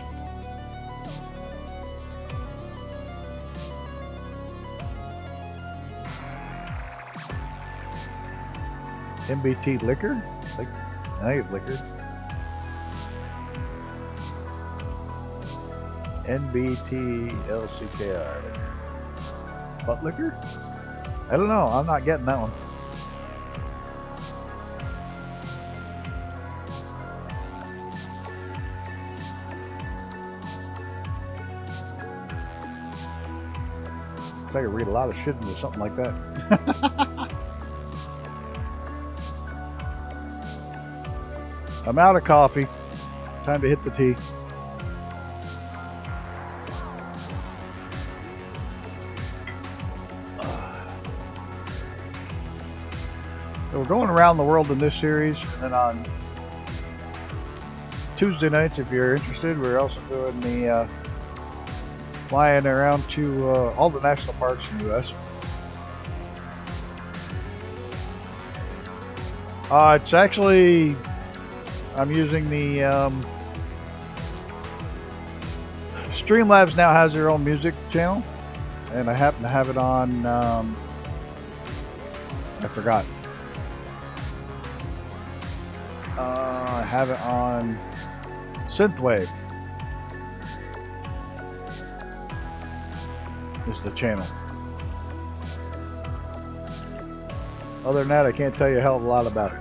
MBT liquor? Like, I think it's liquor. NBTLCKR. Butt liquor? I don't know. I'm not getting that one. I could read a lot of shit into something like that. I'm out of coffee. Time to hit the tea. So we're going around the world in this series, and then on Tuesday nights, if you're interested, we're also doing the flying around to all the national parks in the U.S. It's actually, I'm using the Streamlabs now has their own music channel, and I happen to have it on, I forgot. I have it on Synthwave. Is the channel. Other than that, I can't tell you a hell of a lot about it.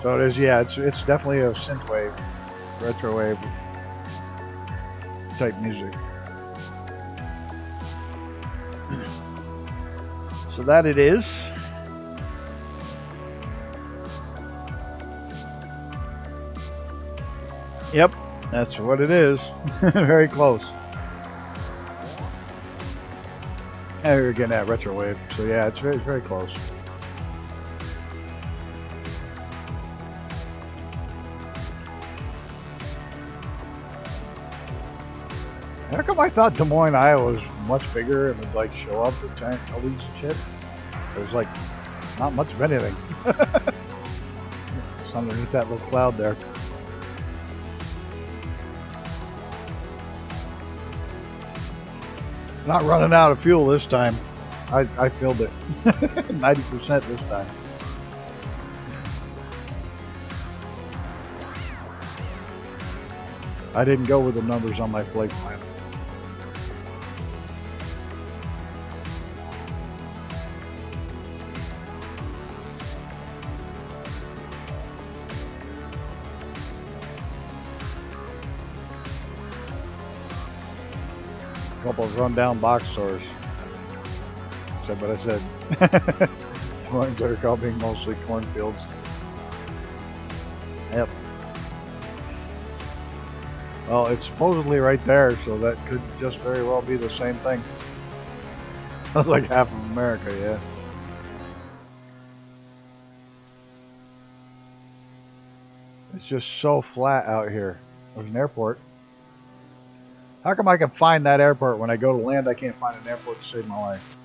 So it is, yeah, it's definitely a synthwave, retrowave type music. So that it is. Yep, that's what it is. Very close. And we're getting that retrowave. So yeah, it's very, very close. How come I thought Des Moines, Iowa was much bigger and would like show up with giant buildings and shit? There's like not much of anything. It's underneath that little cloud there. Not running out of fuel this time. I filled it. 90% this time. I didn't go with the numbers on my flight plan. A couple of rundown box stores. Said what I said. The ones that are called being mostly cornfields. Yep. Well, it's supposedly right there, so that could just very well be the same thing. Sounds like half of America, yeah. It's just so flat out here. There's an airport. How come I can find that airport when I go to land? I can't find an airport to save my life.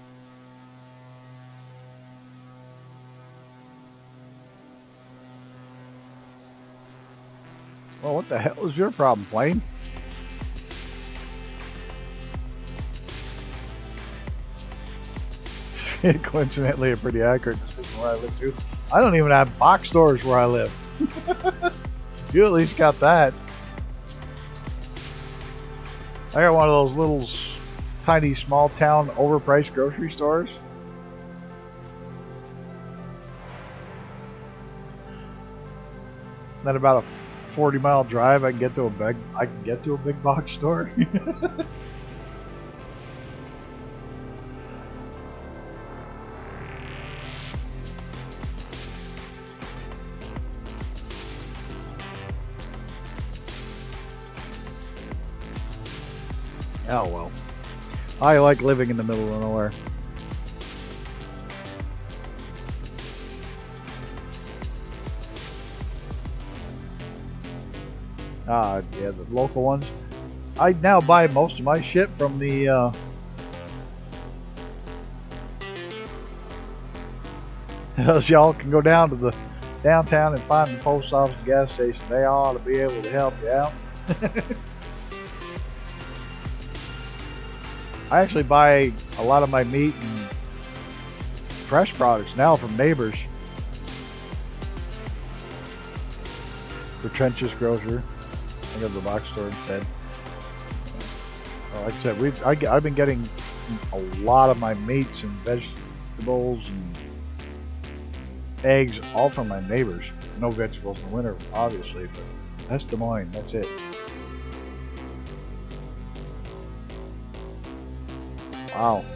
Well, what the hell is your problem, plane? Coincidentally, a pretty accurate description where I live too. I don't even have box stores where I live. You at least got that. I got one of those little tiny small town overpriced grocery stores. Then about a 40-mile drive, I can get to a big box store. Oh well. I like living in the middle of nowhere. Yeah, the local ones. I now buy most of my shit from the y'all can go down to the downtown and find the post office and gas station. They ought to be able to help you out. I actually buy a lot of my meat and fresh products now from neighbors. For Trench's Grocer. I go to the box store instead. Like I said, I've been getting a lot of my meats and vegetables and eggs all from my neighbors. No vegetables in the winter, obviously, but that's Des Moines. That's it. Wow,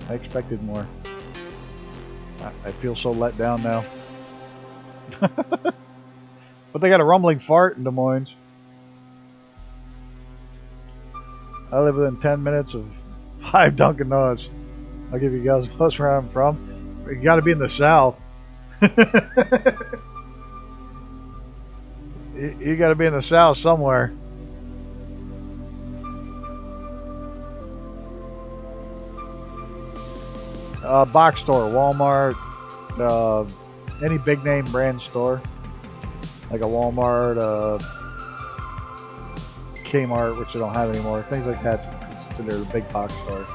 I expected more. I feel so let down now. But they got a rumbling fart in Des Moines. I live within 10 minutes of 5 Dunkin' Donuts. I'll give you guys a bus where I'm from. You got to be in the South. You got to be in the South somewhere. Box store, Walmart, any big name brand store, like a Walmart, Kmart, which I don't have anymore. Things like that considered a big box store.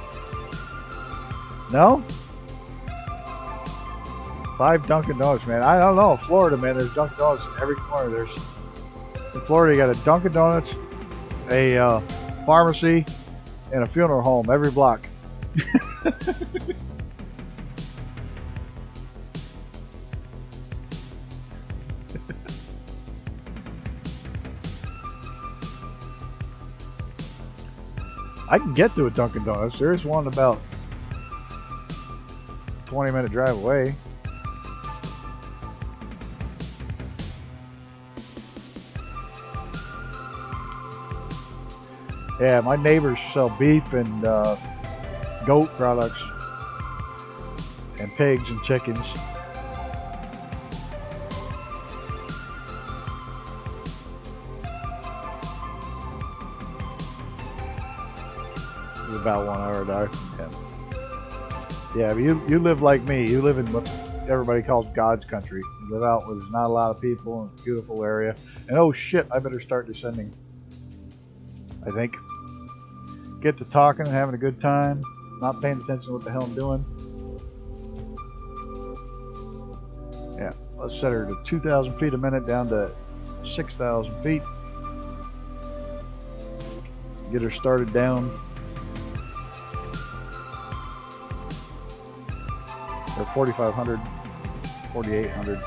No? 5 Dunkin' Donuts, man. I don't know. Florida, man, there's Dunkin' Donuts in every corner. In Florida, you got a Dunkin' Donuts, a pharmacy, and a funeral home every block. I can get to a Dunkin' Donuts. There's one about 20-minute drive away. Yeah, my neighbors sell beef and goat products and pigs and chickens. About 1 hour drive from him. Yeah, but you live like me. You live in what everybody calls God's country. You live out where there's not a lot of people in a beautiful area. And oh shit, I better start descending. I think. Get to talking and having a good time. Not paying attention to what the hell I'm doing. Yeah, let's set her to 2,000 feet a minute down to 6,000 feet. Get her started down. Or 4,500, 4,800.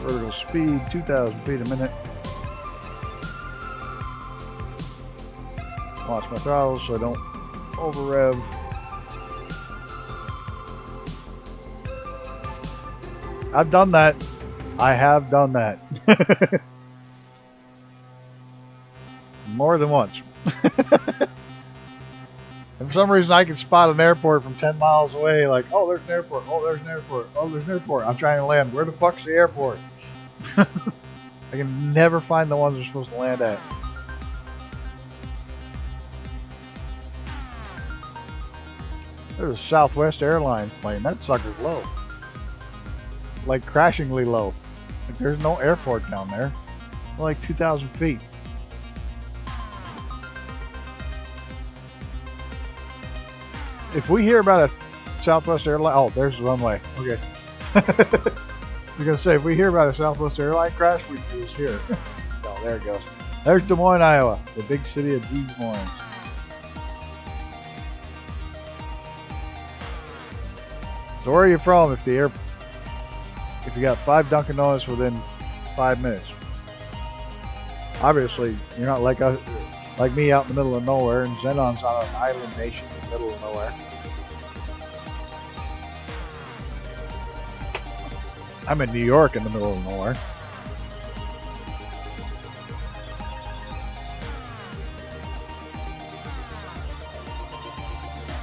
Vertical speed, 2,000 feet a minute. Watch my throttles so I don't over rev. I've done that. I have done that. More than once. And for some reason I can spot an airport from 10 miles away, like, oh, there's an airport, oh, there's an airport, oh, there's an airport. I'm trying to land. Where the fuck's the airport? I can never find the ones we're supposed to land at. There's a Southwest Airlines plane. That sucker's low. Like crashingly low. Like there's no airport down there. Like 2,000 feet. If we hear about a Southwest airline, oh, there's the runway. Okay. I was gonna say, if we hear about a Southwest airline crash, we just here. Oh, there it goes. There's Des Moines, Iowa, the big city of Des Moines. So where are you from? If you got 5 Dunkin' Donuts within 5 minutes, obviously you're not like us, like me, out in the middle of nowhere, and Zenon's on an island nation in the middle of nowhere. I'm in New York in the middle of nowhere.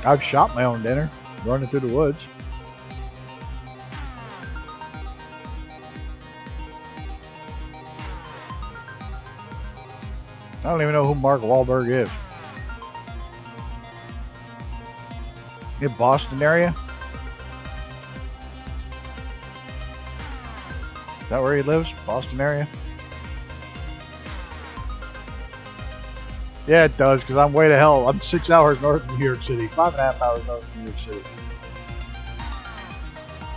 I've shot my own dinner, running through the woods. I don't even know who Mark Wahlberg is. In Boston area? Is that where he lives? Boston area? Yeah, it does, because I'm way to hell. I'm 6 hours north of New York City. 5.5 hours north of New York City.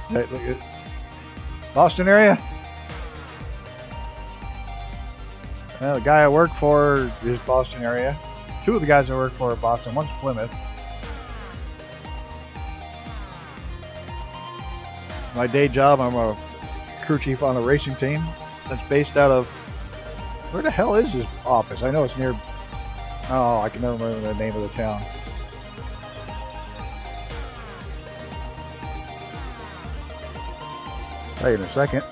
Hey, look at Boston area? The guy I work for is Boston area. 2 of the guys I work for are Boston. One's Plymouth. My day job, I'm a crew chief on a racing team that's based out of... Where the hell is his office? I know it's near... Oh, I can never remember the name of the town. Tell you in a second.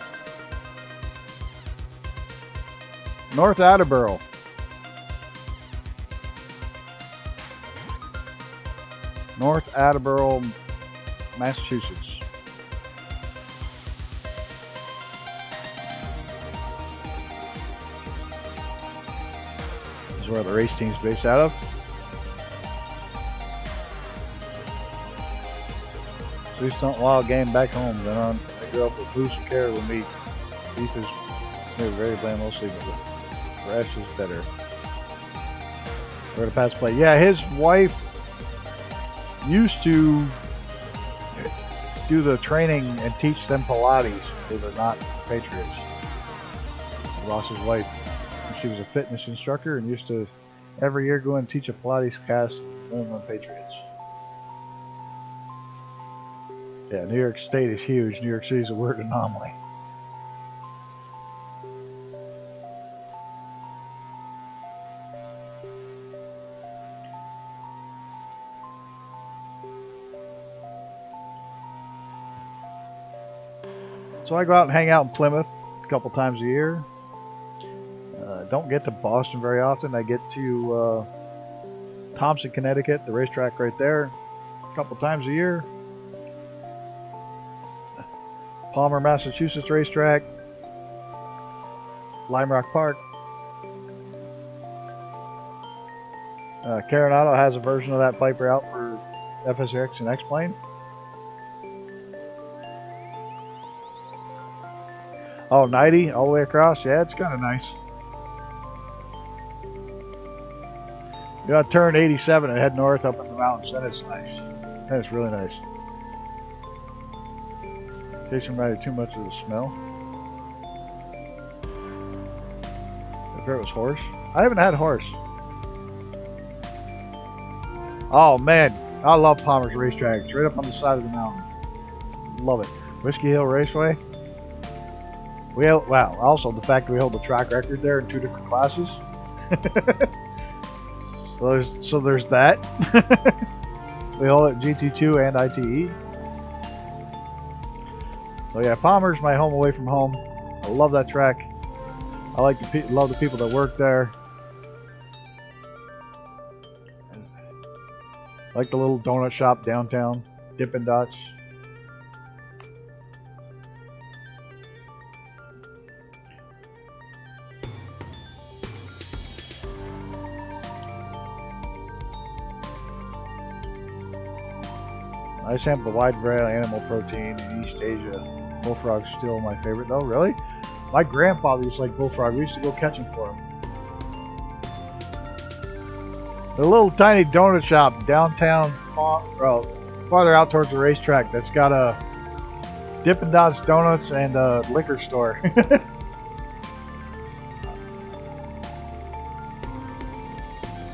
North Attleboro. North Attleboro, Massachusetts. This is where the race team's based out of. Recent wild game back home. Then I grew up with Boost and Carol with me. Beef is very bland mostly, but fresh is better. We're gonna pass play. Yeah, his wife used to do the training and teach them Pilates. They were not Patriots. He lost his wife. She was a fitness instructor and used to every year go and teach a Pilates class to New England Patriots. Yeah, New York State is huge. New York City is a weird anomaly. So I go out and hang out in Plymouth a couple times a year. Don't get to Boston very often. I get to Thompson, Connecticut, the racetrack right there, a couple times a year. Palmer, Massachusetts racetrack. Lime Rock Park. Coronado has a version of that Piper out for FSX and X-Plane. Oh, 90 all the way across. Yeah, it's kind of nice. You gotta turn 87 and head north up in the mountains. Then it's nice. Then it's really nice. In case somebody too much of the smell. My favorite was horse. I haven't had horse. Oh man, I love Palmer's Racetrack. It's right up on the side of the mountain. Love it. Whiskey Hill Raceway. Wow. Also, the fact that we hold the track record there in 2 different classes. so there's that. We hold it GT2 and ITE. So yeah, Palmer's my home away from home. I love that track. I love the people that work there. I like the little donut shop downtown, Dippin' Dots. I sample a wide variety of animal protein in East Asia. Bullfrog's still my favorite though, really? My grandfather used to like bullfrog. We used to go catch them for him. The little tiny donut shop downtown, farther out towards the racetrack, that's got a Dippin' Dots Donuts and a liquor store.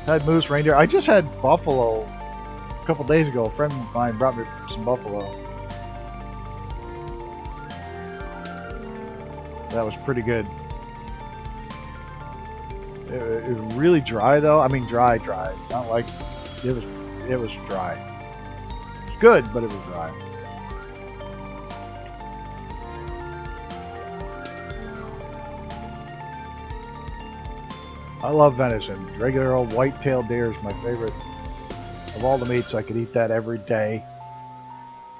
Had moose, reindeer. I just had buffalo a couple days ago. A friend of mine brought me some buffalo. That was pretty good. It was really dry though. I mean dry. Not like it was dry. It was good, but it was dry. I love venison. Regular old white-tailed deer is my favorite. Of all the meats, I could eat that every day.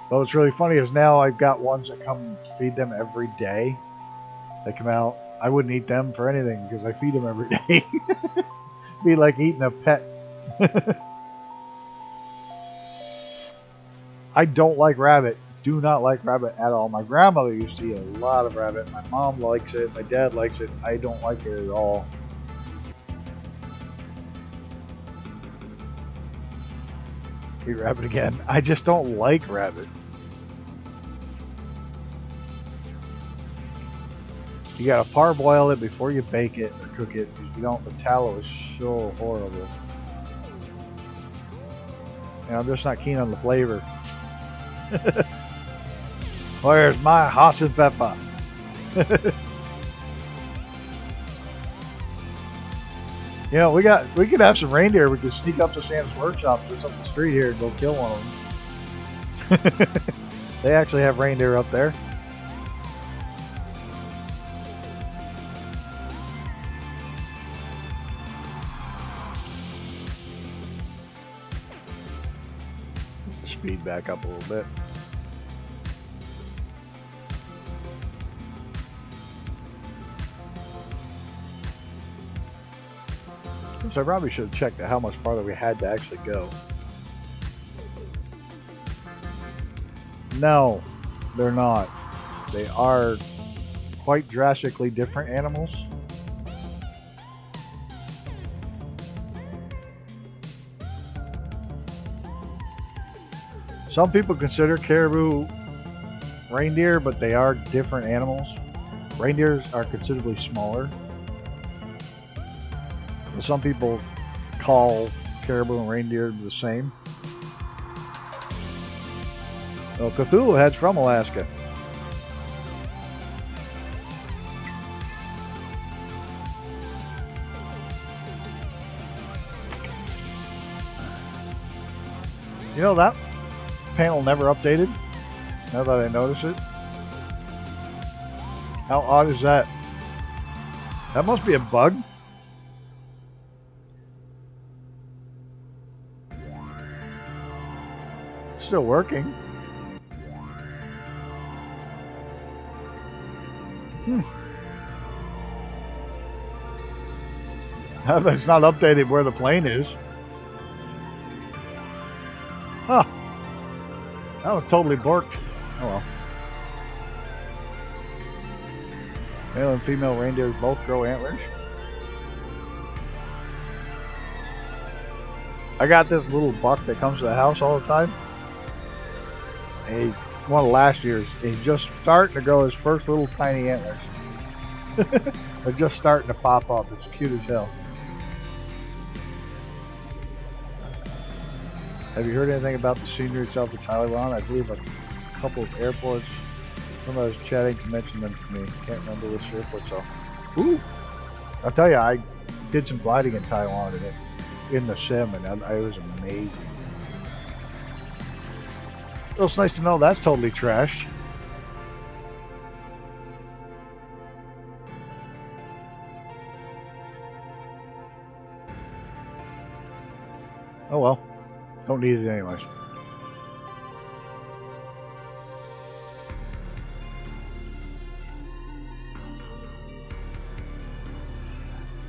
But what's really funny is now I've got ones that come feed them every day. They come out. I wouldn't eat them for anything because I feed them every day. Be like eating a pet. I don't like rabbit. Do not like rabbit at all. My grandmother used to eat a lot of rabbit. My mom likes it. My dad likes it. I don't like it at all. Eat rabbit again. I just don't like rabbit. You gotta parboil it before you bake it or cook it, because you don't. The tallow is so horrible. And I'm just not keen on the flavor. Where's my Haas and pepper? You know, we could have some reindeer. We could sneak up to Sam's workshop just up the street here and go kill one of them. They actually have reindeer up there. Speed back up a little bit. So I probably should have checked how much farther we had to actually go. No, they're not. They are quite drastically different animals. Some people consider caribou reindeer, but they are different animals. Reindeers are considerably smaller. Some people call caribou and reindeer the same. Well, Cthulhu Head's from Alaska. You know, that panel never updated, now that I notice it. How odd is that? That must be a bug. It's still working. It's not updated where the plane is. Huh. That was totally borked. Oh well. Male and female reindeers both grow antlers. I got this little buck that comes to the house all the time. One of last year's. He's just starting to grow his first little tiny antlers. They're just starting to pop up. It's cute as hell. Have you heard anything about the scenery south of Taiwan? I believe a couple of airports. Somebody was chatting to mention them to me. Can't remember which airports though. Ooh! I'll tell you, I did some gliding in Taiwan in the sim, and it was amazing. Well, it's nice to know that's totally trashed. Oh well. Don't need it anyways.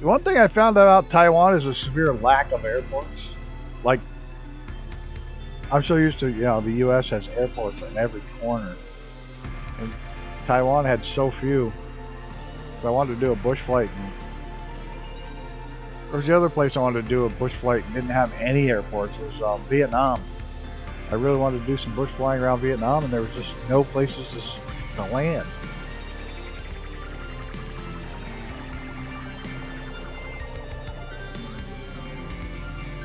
The one thing I found out about Taiwan is a severe lack of airports. Like, I'm so used to, you know, the U.S. has airports on every corner. And Taiwan had so few. So I wanted to do a bush flight. And there was the other place I wanted to do a bush flight and didn't have any airports. It was Vietnam. I really wanted to do some bush flying around Vietnam, and there was just no places to land.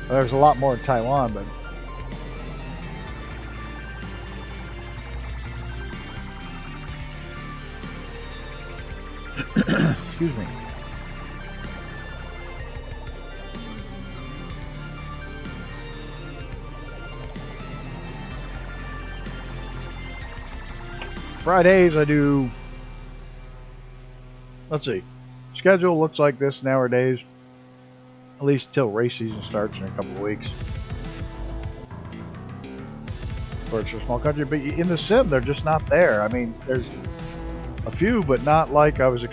Well, there's a lot more in Taiwan, but excuse me. Fridays I do, let's see, schedule looks like this nowadays, at least till race season starts in a couple of weeks. For it's a small country, but in the sim they're just not there. I mean, there's a few, but not like I was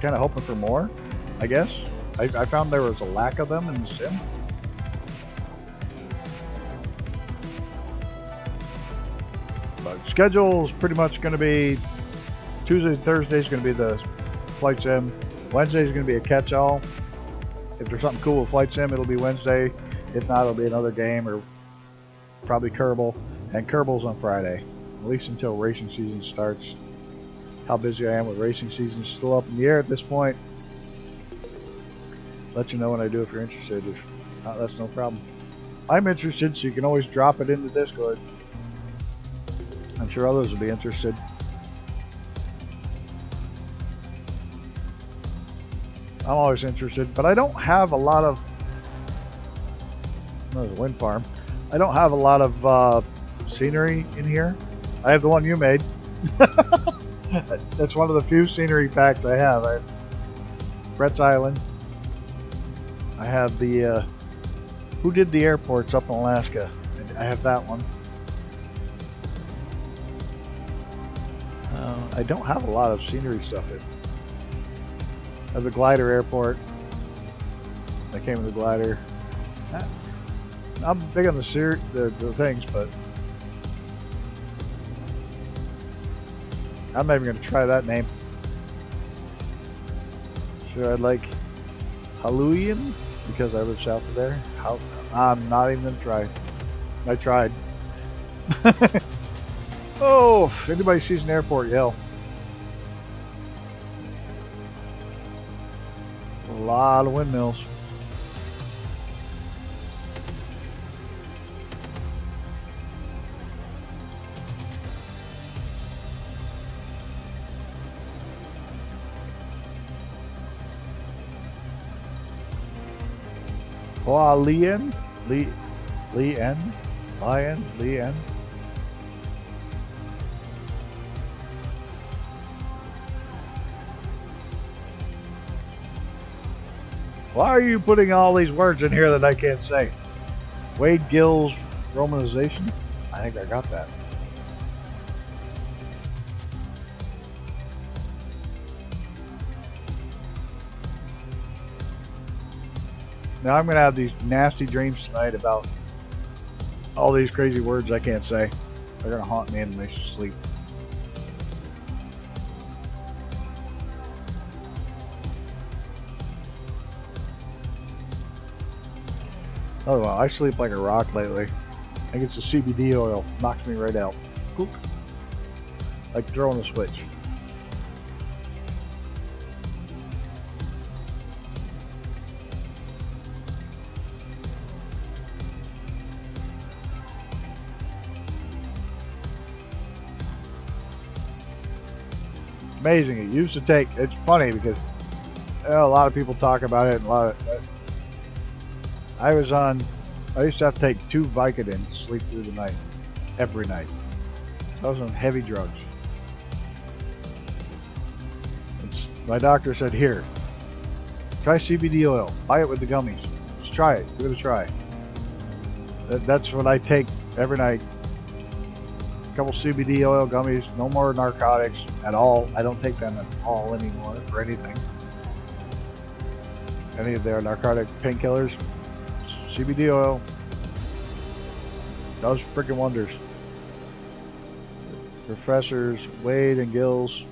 kind of hoping for more, I guess. I found there was a lack of them in the sim. Schedule is pretty much going to be Tuesday and Thursday is going to be the flight sim. Wednesday is going to be a catch-all. If there's something cool with flight sim, it'll be Wednesday. If not, it'll be another game or probably Kerbal. And Kerbal's on Friday, at least until racing season starts. How busy I am with racing season is still up in the air at this point. Let you know when I do if you're interested. If not, that's no problem. I'm interested, so you can always drop it in the Discord. I'm sure others will be interested. I'm always interested, but I don't have a lot of... There's a wind farm. I don't have a lot of scenery in here. I have the one you made. That's one of the few scenery packs I have. I have Brett's Island. I have the... who did the airports up in Alaska? I have that one. I don't have a lot of scenery stuff in. I have the glider airport. I came with the glider. I'm big on the things, but I'm not even going to try that name. Sure, I'd like Haluian because I live south of there. I'm not even going to try. I tried. Oh, if anybody sees an airport, yell. A lot of windmills. Lian? Lian? Why are you putting all these words in here that I can't say? Wade Gill's romanization? I think I got that. Now I'm going to have these nasty dreams tonight about all these crazy words I can't say. They're going to haunt me in my sleep. Oh well, I sleep like a rock lately. I think it's the CBD oil. Knocks me right out. Cook. Like throwing a switch. amazing. It used to take. It's funny because a lot of people talk about it. And I used to have to take 2 Vicodins to sleep through the night, every night. I was on heavy drugs. My doctor said, here, try CBD oil. Buy it with the gummies. Just try it. Give it a try. That's what I take every night. A couple CBD oil gummies. No more narcotics at all. I don't take them at all anymore for anything. Any of their narcotic painkillers. CBD oil does freaking wonders. Professors Wade and Gills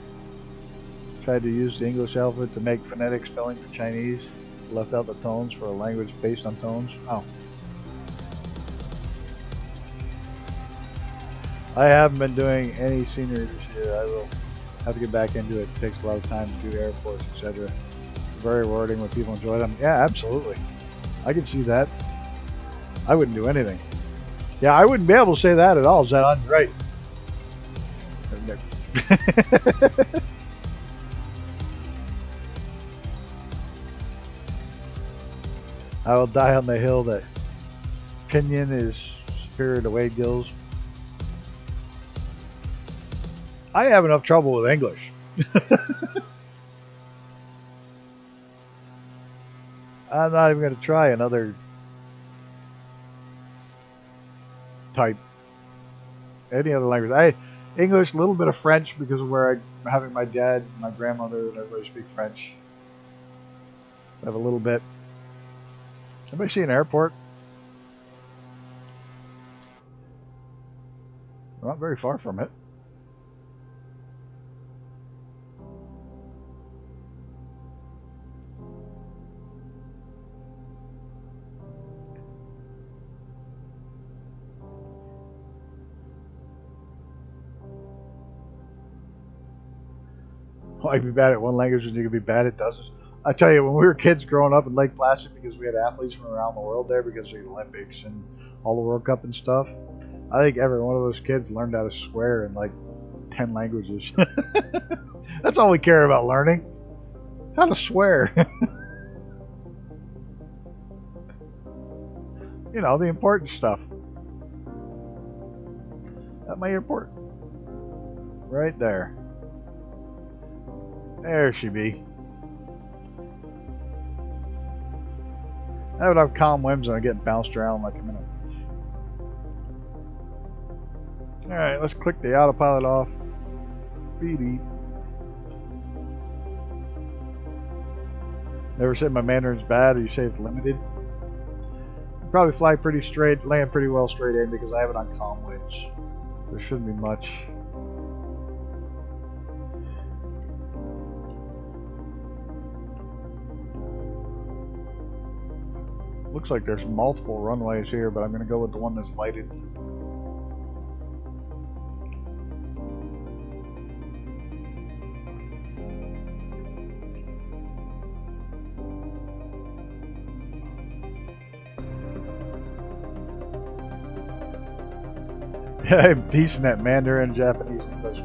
tried to use the English alphabet to make phonetic spelling for Chinese. Left out the tones for a language based on tones. Oh. I haven't been doing any senior this year. I will have to get back into it. It takes a lot of time to do airports, etc. Very rewarding when people enjoy them. Yeah, absolutely. I can see that. I wouldn't do anything. Yeah, I wouldn't be able to say that at all. Is that on? Right. I will die on the hill that Pinion is superior to Wade Gills. I have enough trouble with English. I'm not even going to try another type. Any other language. English, a little bit of French because of where I'm having my dad, my grandmother, and everybody speak French. I have a little bit. Anybody see an airport? We're not very far from it. Why be bad at one language when you can be bad at dozens? I tell you, when we were kids growing up in Lake Placid, because we had athletes from around the world there because of the Olympics and all the World Cup and stuff, I think every one of those kids learned how to swear in like 10 languages. That's all we care about learning. How to swear. You know, the important stuff. At my airport. Right there. There she be. I would have calm whims and I get bounced around like a minute. Alright, let's click the autopilot off. Beep. Never say my Mandarin's bad or you say it's limited. I'll probably fly pretty straight, land pretty well straight in because I have it on calm winds. There shouldn't be much. Looks like there's multiple runways here, but I'm going to go with the one that's lighted. Yeah, I'm decent at Mandarin, Japanese, English.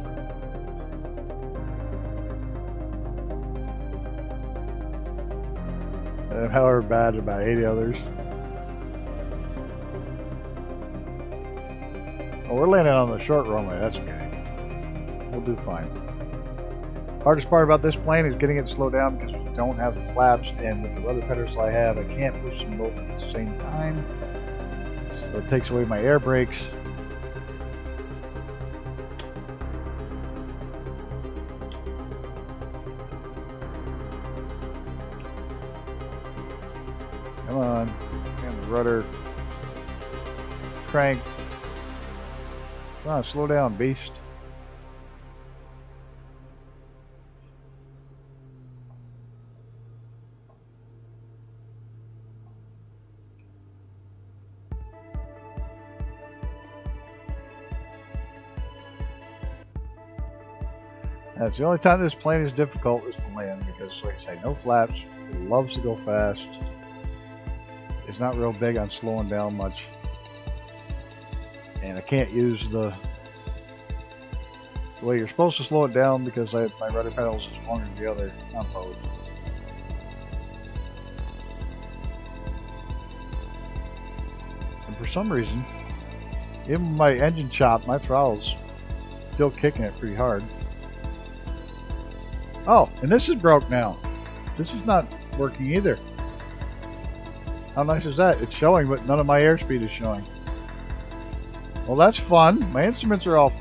And however bad about 80 others. Oh, we're landing on the short runway, that's okay. We'll do fine. Hardest part about this plane is getting it slowed down because we don't have the flaps, and with the rudder pedals I have, I can't push them both at the same time. So it takes away my air brakes. Come on, and the rudder crank. Come on, slow down, beast. That's the only time this plane is difficult is to land because, like I say, no flaps. It loves to go fast. It's not real big on slowing down much. And I can't use the Well, you're supposed to slow it down because my rudder pedal is longer than the other on both. And for some reason, even with my engine chop, my throttle's still kicking it pretty hard. Oh, and this is broke now. This is not working either. How nice is that? It's showing, but none of my airspeed is showing. Well, that's fun. My instruments are all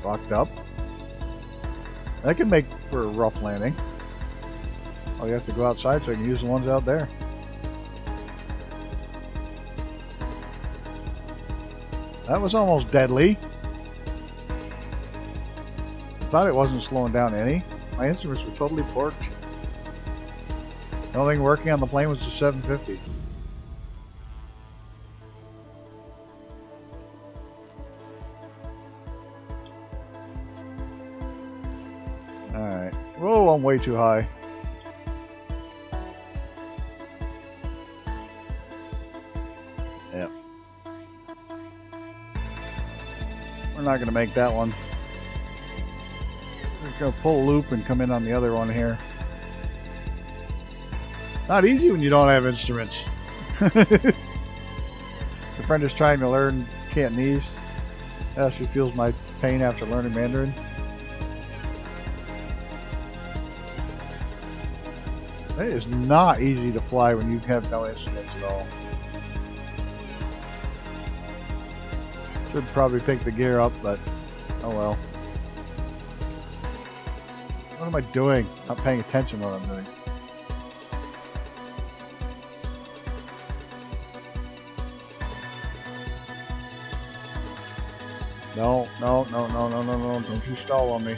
fucked up. That can make for a rough landing. Oh, you have to go outside so I can use the ones out there. That was almost deadly. I thought it wasn't slowing down any. My instruments were totally porked. The only thing working on the plane was the 750. Alright. Whoa, I'm way too high. Yep. We're not going to make that one. We're going to pull a loop and come in on the other one here. Not easy when you don't have instruments. The friend is trying to learn Cantonese. Yeah, she feels my pain after learning Mandarin. It is not easy to fly when you have no instruments at all. Should probably pick the gear up, but oh well. What am I doing? Not paying attention to what I'm doing. No, no, no, no, no, no, no, don't you stall on me.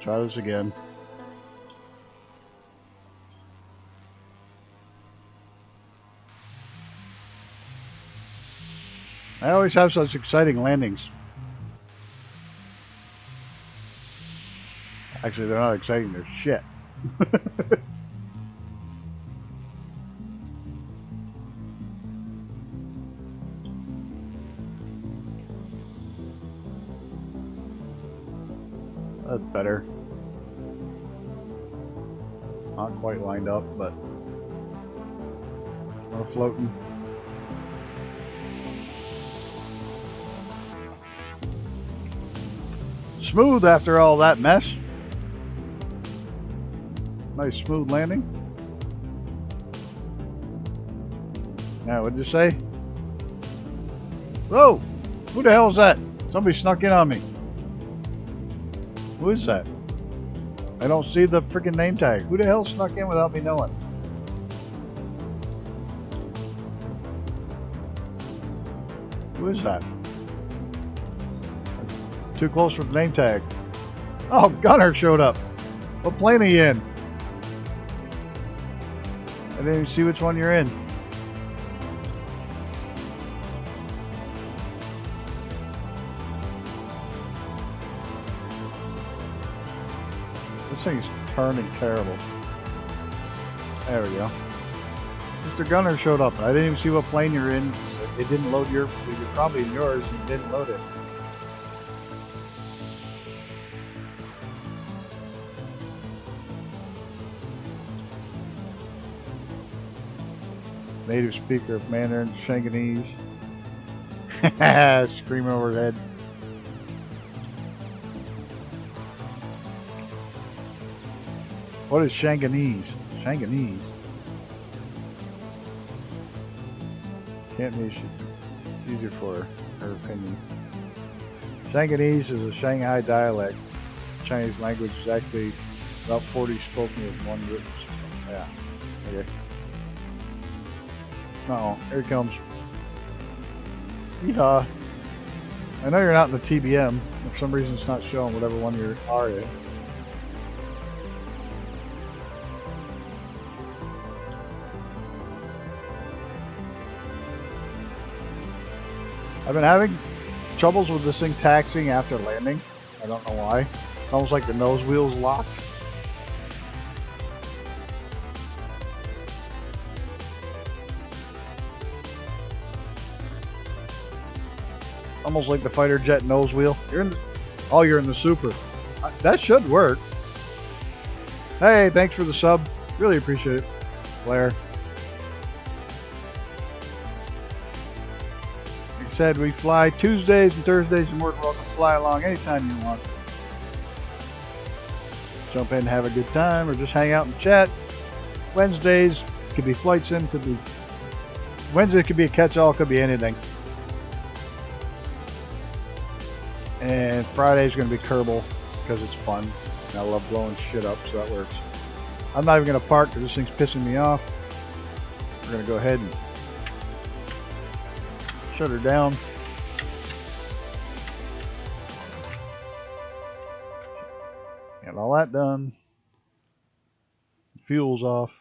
Try this again. I always have such exciting landings. Actually, they're not exciting, they're shit. That's better. Not quite lined up, but we're floating. Smooth after all that mess. Nice smooth landing. Now, what'd you say? Whoa! Who the hell is that? Somebody snuck in on me. Who is that? I don't see the freaking name tag. Who the hell snuck in without me knowing? Who is that? Too close for the name tag. Oh, Gunner showed up. What plane are you in? I didn't even see which one you're in. This thing's turning terrible. There we go. Mr. Gunner showed up. I didn't even see what plane you're in. It didn't load your... You're probably in yours and it didn't load it. Native speaker of Mandarin, Shanghainese. Screaming overhead. What is Shanghainese? Shanghainese. Cantonese is easier for her opinion. Shanghainese is a Shanghai dialect. Chinese language is actually about 40 spoken with one written. Yeah. Okay. Uh-oh, here he comes. Yeehaw. I know you're not in the TBM. For some reason it's not showing whatever one you are in. I've been having troubles with this thing taxiing after landing. I don't know why. It's almost like the nose wheel's locked. Almost like the fighter jet nose wheel. You're in the, oh, you're in the Super. That should work. Hey, thanks for the sub. Really appreciate it, Blair. Like I said, we fly Tuesdays and Thursdays. You're more than welcome to fly along anytime you want. Jump in and have a good time, or just hang out and chat. Wednesdays could be flight sim, could be Wednesday, could be a catch-all, could be anything. And Friday's going to be Kerbal because it's fun. And I love blowing shit up, so that works. I'm not even going to park because this thing's pissing me off. We're going to go ahead and shut her down. Got all that done. Fuel's off.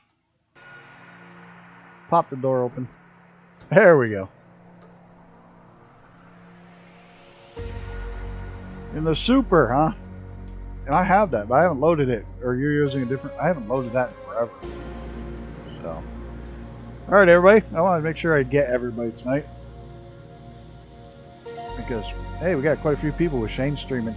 Pop the door open. There we go. In the Super, huh? And I have that, but I haven't loaded it. Or you're using a different... I haven't loaded that in forever. So. Alright, everybody. I wanted to make sure I get everybody tonight. Because, hey, we got quite a few people with Shane streaming.